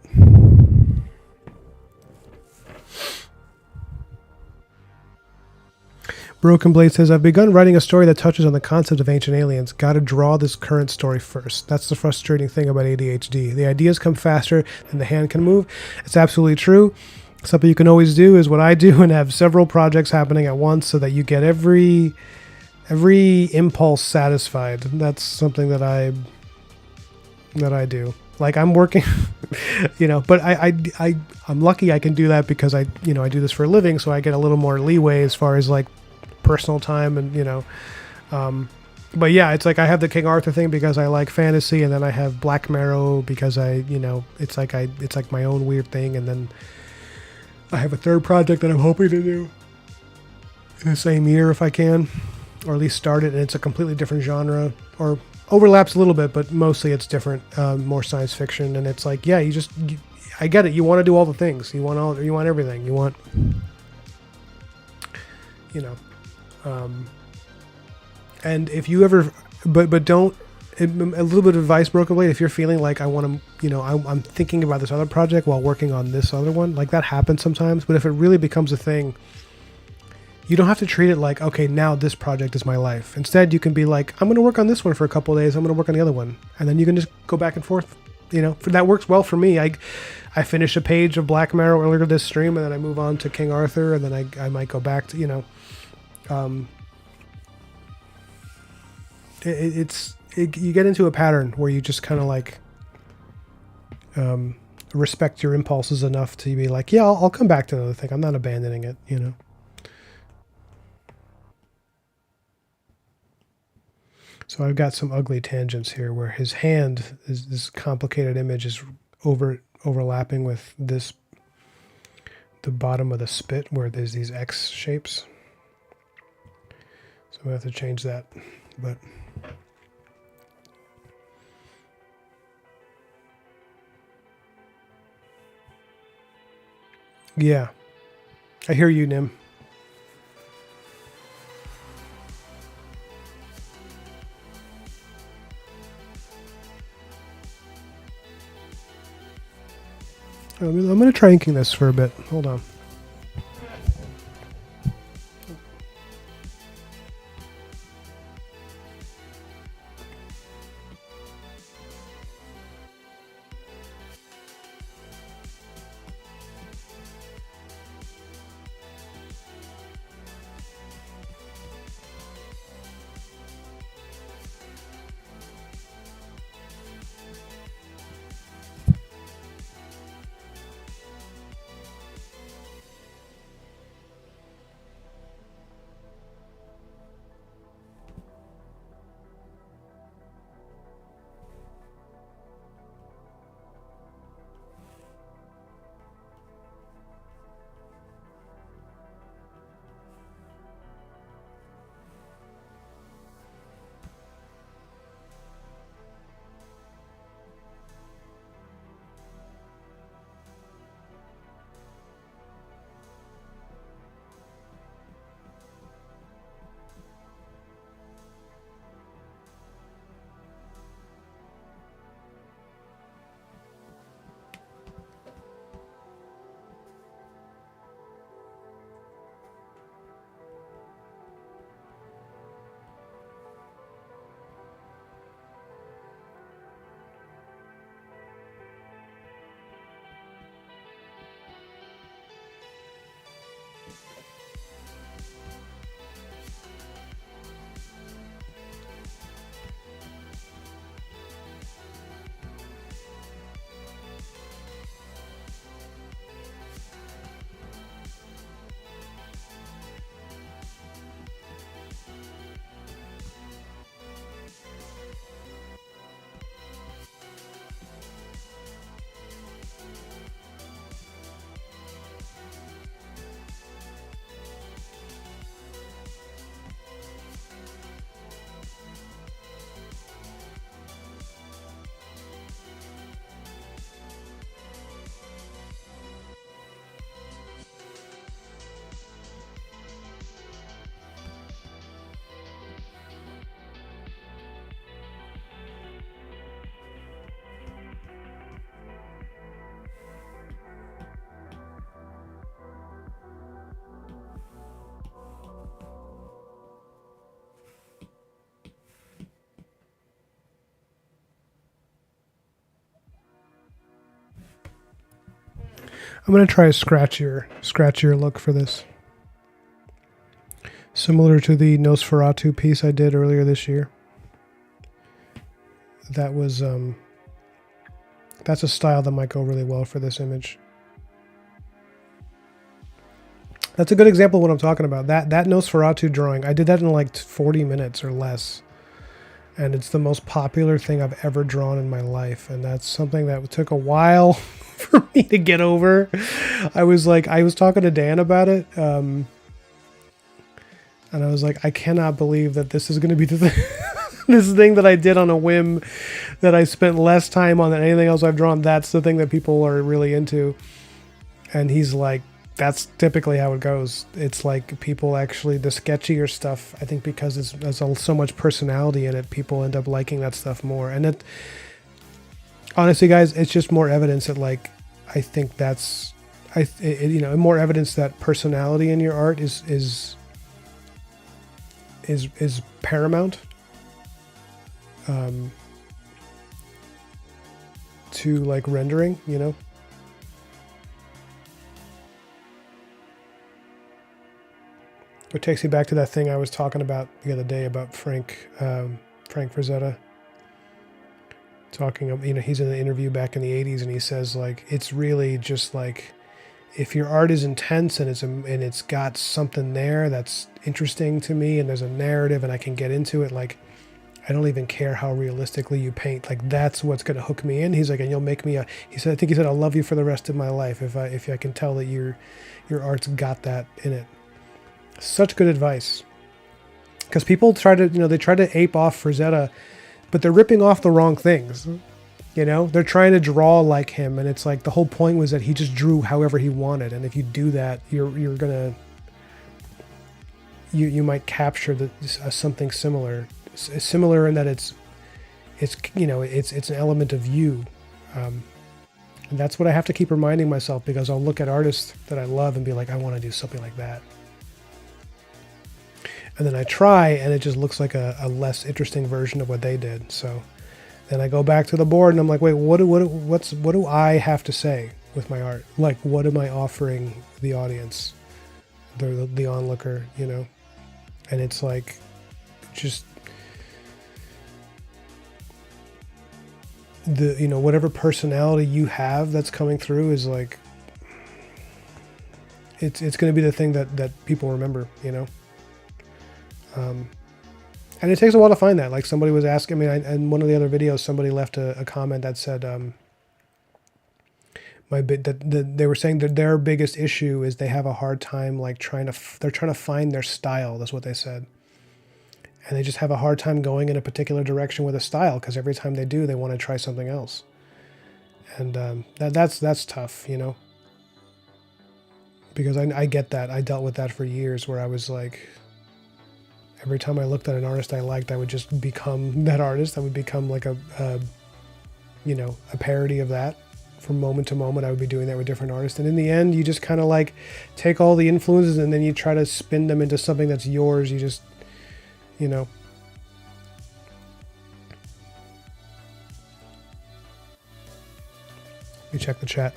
Broken Blade says, I've begun writing a story that touches on the concept of ancient aliens. Got to draw this current story first. That's the frustrating thing about ADHD. The ideas come faster than the hand can move. It's absolutely true. Something you can always do is what I do, and have several projects happening at once so that you get every impulse satisfied. That's something that I do. Like I'm working, but I'm lucky I can do that because I do this for a living, so I get a little more leeway as far as like personal time and but yeah, it's like I have the King Arthur thing because I like fantasy, and then I have Black Marrow because it's like my own weird thing, and then I have a third project that I'm hoping to do in the same year if I can, or at least start it, and it's a completely different genre, or overlaps a little bit, but mostly it's different, more science fiction. And it's like, yeah, I get it. You want to do all the things. You want everything. You want, you know, and if you ever, but don't, a little bit of advice, Broken Blade, if you're feeling like I want to, you know, I'm thinking about this other project while working on this other one, like that happens sometimes. But if it really becomes a thing, you don't have to treat it like, okay, now this project is my life. Instead, you can be like, I'm going to work on this one for a couple of days. I'm going to work on the other one. And then you can just go back and forth. You know, that works well for me. I finish a page of Black Mirror earlier this stream, and then I move on to King Arthur, and then I might go back to, you know, you get into a pattern where you just kind of like respect your impulses enough to be like, yeah, I'll come back to another thing. I'm not abandoning it, you know. So I've got some ugly tangents here where his hand is this complicated image is overlapping with this, the bottom of the spit where there's these X shapes. So we have to change that, but yeah, I hear you, Nim. I'm going to try inking this for a bit. Hold on. I'm going to try a scratchier look for this. Similar to the Nosferatu piece I did earlier this year. That was, that's a style that might go really well for this image. That's a good example of what I'm talking about. That Nosferatu drawing, I did that in like 40 minutes or less. And it's the most popular thing I've ever drawn in my life. And that's something that took a while for me to get over. I was talking to Dan about it. And I was like, I cannot believe that this is going to be the thing. This thing that I did on a whim that I spent less time on than anything else I've drawn, that's the thing that people are really into. And he's like, that's typically how it goes. It's like people actually, the sketchier stuff, I think because there's so much personality in it, people end up liking that stuff more. And it, honestly, guys, it's just more evidence that, like, I think that's, more evidence that personality in your art is paramount. To like rendering, you know. It takes you back to that thing I was talking about the other day about Frank Frazetta. Talking, you know, he's in an interview back in the 80s and he says, like, it's really just like, if your art is intense and it's got something there that's interesting to me and there's a narrative and I can get into it, like, I don't even care how realistically you paint. Like, that's what's going to hook me in. He's like, and you'll make me he said, I think he said, I'll love you for the rest of my life if I can tell that your art's got that in it. Such good advice. Because people try to, they try to ape off Frazetta, but they're ripping off the wrong things. You know, they're trying to draw like him, and it's like the whole point was that he just drew however he wanted. And if you do that, you're gonna you might capture something similar in that it's an element of you. And that's what I have to keep reminding myself, because I'll look at artists that I love and be like, I want to do something like that. And then I try, and it just looks like a less interesting version of what they did. So then I go back to the board, and I'm like, wait, what do I have to say with my art? Like, what am I offering the audience, the onlooker, you know? And it's like, just whatever personality you have that's coming through is like, it's going to be the thing that people remember, you know? And it takes a while to find that. Like, somebody was asking me, in one of the other videos, somebody left a comment that said, they were saying that their biggest issue is they have a hard time, like, they're trying to find their style. That's what they said. And they just have a hard time going in a particular direction with a style, because every time they do, they want to try something else. And that's tough, you know? Because I get that. I dealt with that for years, where I was like, every time I looked at an artist I liked, I would just become that artist. I would become like a parody of that. From moment to moment, I would be doing that with different artists. And in the end, you just kind of like take all the influences and then you try to spin them into something that's yours. You just, you know. Let me check the chat.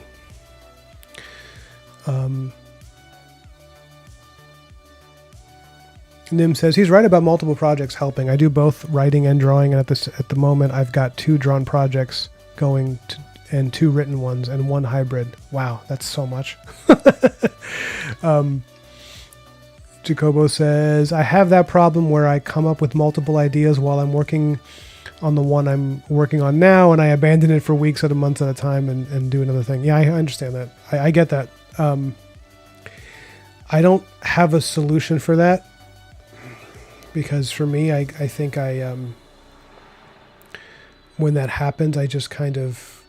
Nim says he's right about multiple projects helping. I do both writing and drawing, and at the moment I've got 2 drawn projects going and 2 written ones and 1 hybrid. Wow, that's so much. Jacobo says, I have that problem where I come up with multiple ideas while I'm working on the one I'm working on now, and I abandon it for weeks at a month at a time and do another thing. Yeah, I understand that. I get that. I don't have a solution for that. Because for me, I think when that happens, I just kind of,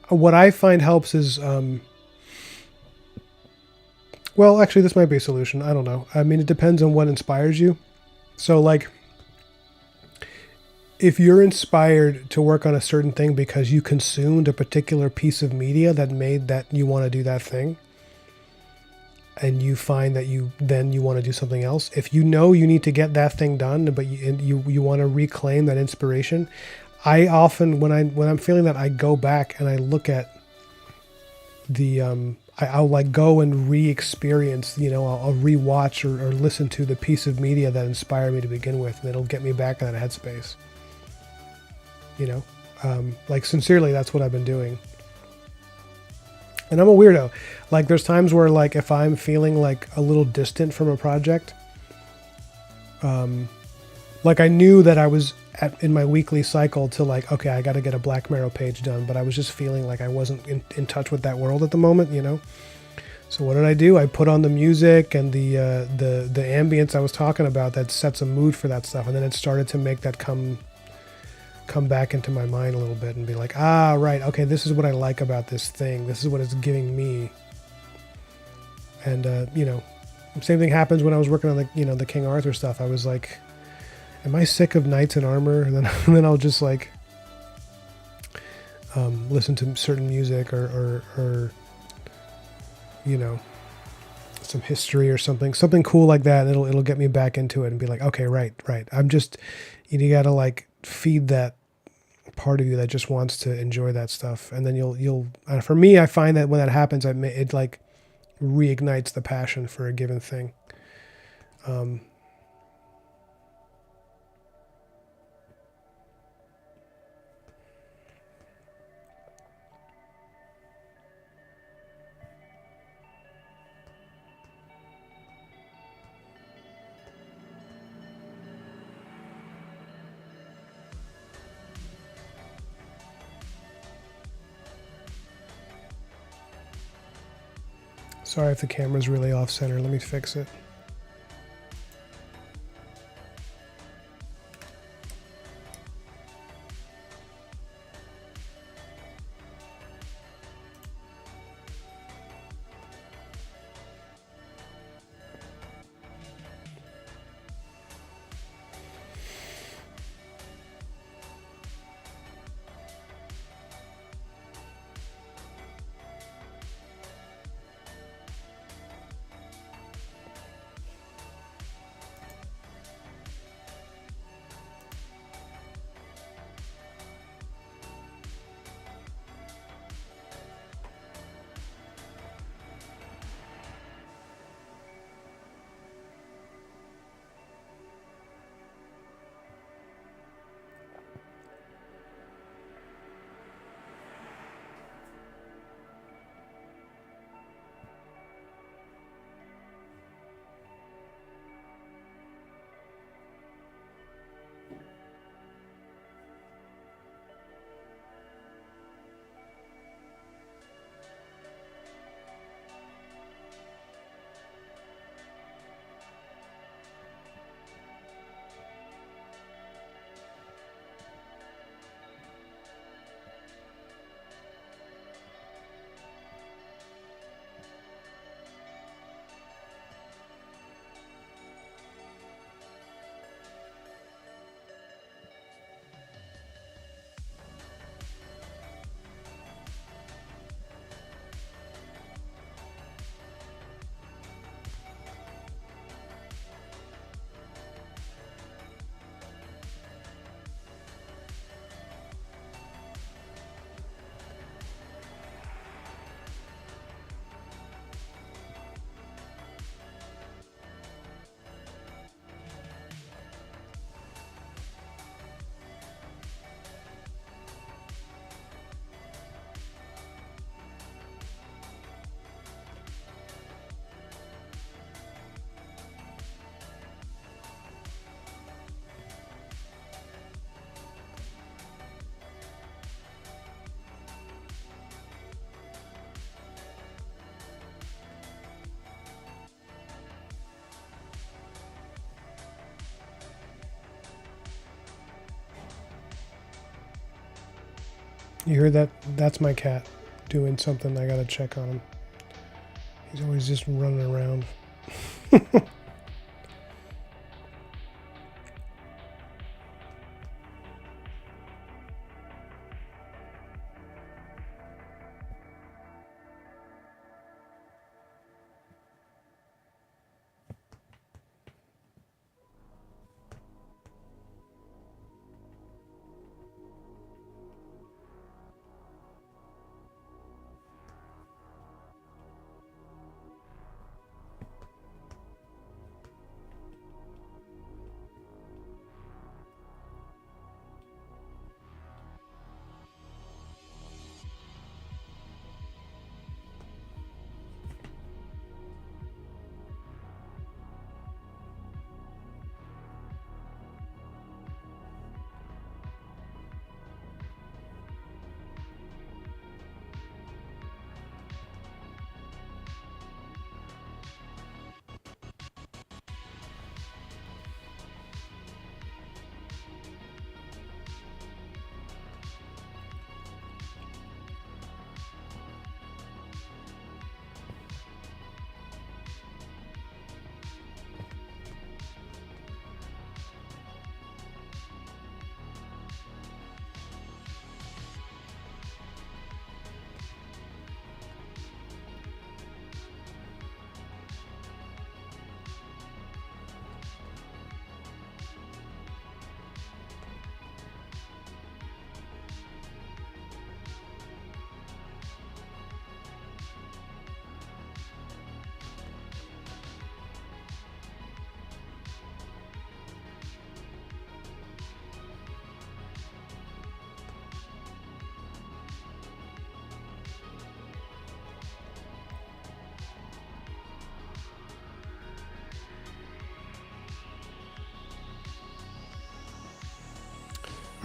what I find helps is, well, actually, this might be a solution. I don't know. I mean, it depends on what inspires you. So, like, if you're inspired to work on a certain thing because you consumed a particular piece of media that made that you want to do that thing, and you find that you want to do something else. If you know you need to get that thing done, but you want to reclaim that inspiration, I often, when I'm feeling that, I go back and I look at the I'll like go and re-experience, I'll rewatch or listen to the piece of media that inspired me to begin with, and it'll get me back in that headspace. Like, sincerely, that's what I've been doing. And I'm a weirdo. Like, there's times where, like, if I'm feeling like a little distant from a project, like, I knew that I was in my weekly cycle to, like, okay, I got to get a Black Mirror page done, but I was just feeling like I wasn't in touch with that world at the moment, So what did I do? I put on the music and the ambience I was talking about that sets a mood for that stuff, and then it started to make that come back into my mind a little bit and be like, ah, right, okay, this is what I like about this thing. This is what it's giving me. And you know, same thing happens when I was working on the King Arthur stuff. I was like, am I sick of knights in armor? And then I'll just like listen to certain music or you know, some history or something cool like that. It'll get me back into it and be like, okay, right. I'm just, you gotta like feed that part of you that just wants to enjoy that stuff, and then you'll. For me, I find that when that happens, it like reignites the passion for a given thing. Sorry if the camera's really off center. Let me fix it. You heard that? That's my cat doing something. I gotta check on him. He's always just running around.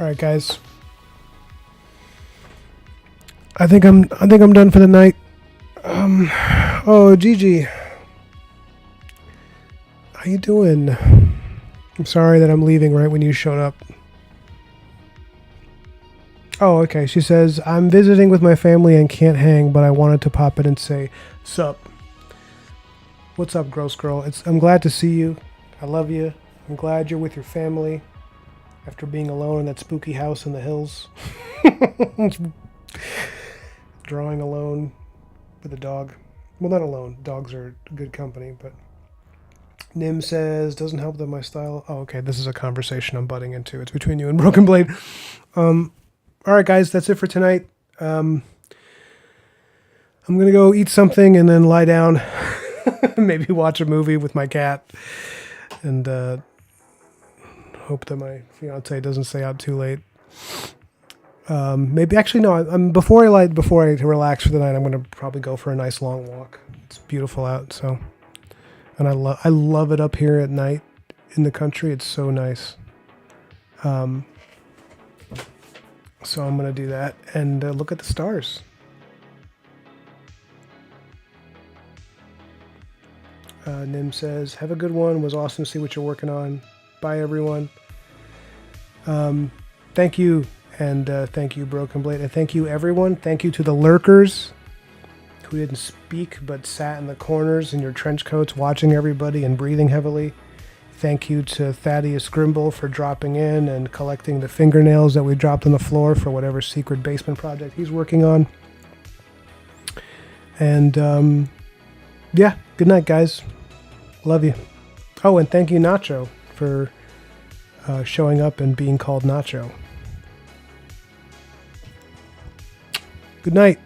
All right, guys. I think I'm done for the night. Oh, Gigi. How you doing? I'm sorry that I'm leaving right when you showed up. Oh, okay. She says, I'm visiting with my family and can't hang, but I wanted to pop in and say, sup. What's up, gross girl? I'm glad to see you. I love you. I'm glad you're with your family after being alone in that spooky house in the hills. Drawing alone with a dog. Well, not alone. Dogs are good company, but... Nim says, doesn't help that my style... Oh, okay. This is a conversation I'm butting into. It's between you and Broken Blade. All right, guys, that's it for tonight. I'm going to go eat something and then lie down. Maybe watch a movie with my cat. And hope that my fiance doesn't stay out too late. Maybe, actually, no. Before I relax for the night, I'm going to probably go for a nice long walk. It's beautiful out, so... And I love it up here at night in the country. It's so nice. So I'm going to do that and look at the stars. Nim says, have a good one. It was awesome to see what you're working on. Bye, everyone. Thank you. And thank you, Broken Blade. And thank you, everyone. Thank you to the lurkers who didn't speak but sat in the corners in your trench coats watching everybody and breathing heavily. Thank you to Thaddeus Grimble for dropping in and collecting the fingernails that we dropped on the floor for whatever secret basement project he's working on. And yeah, good night, guys. Love you. Oh, and thank you, Nacho, for showing up and being called Nacho. Good night.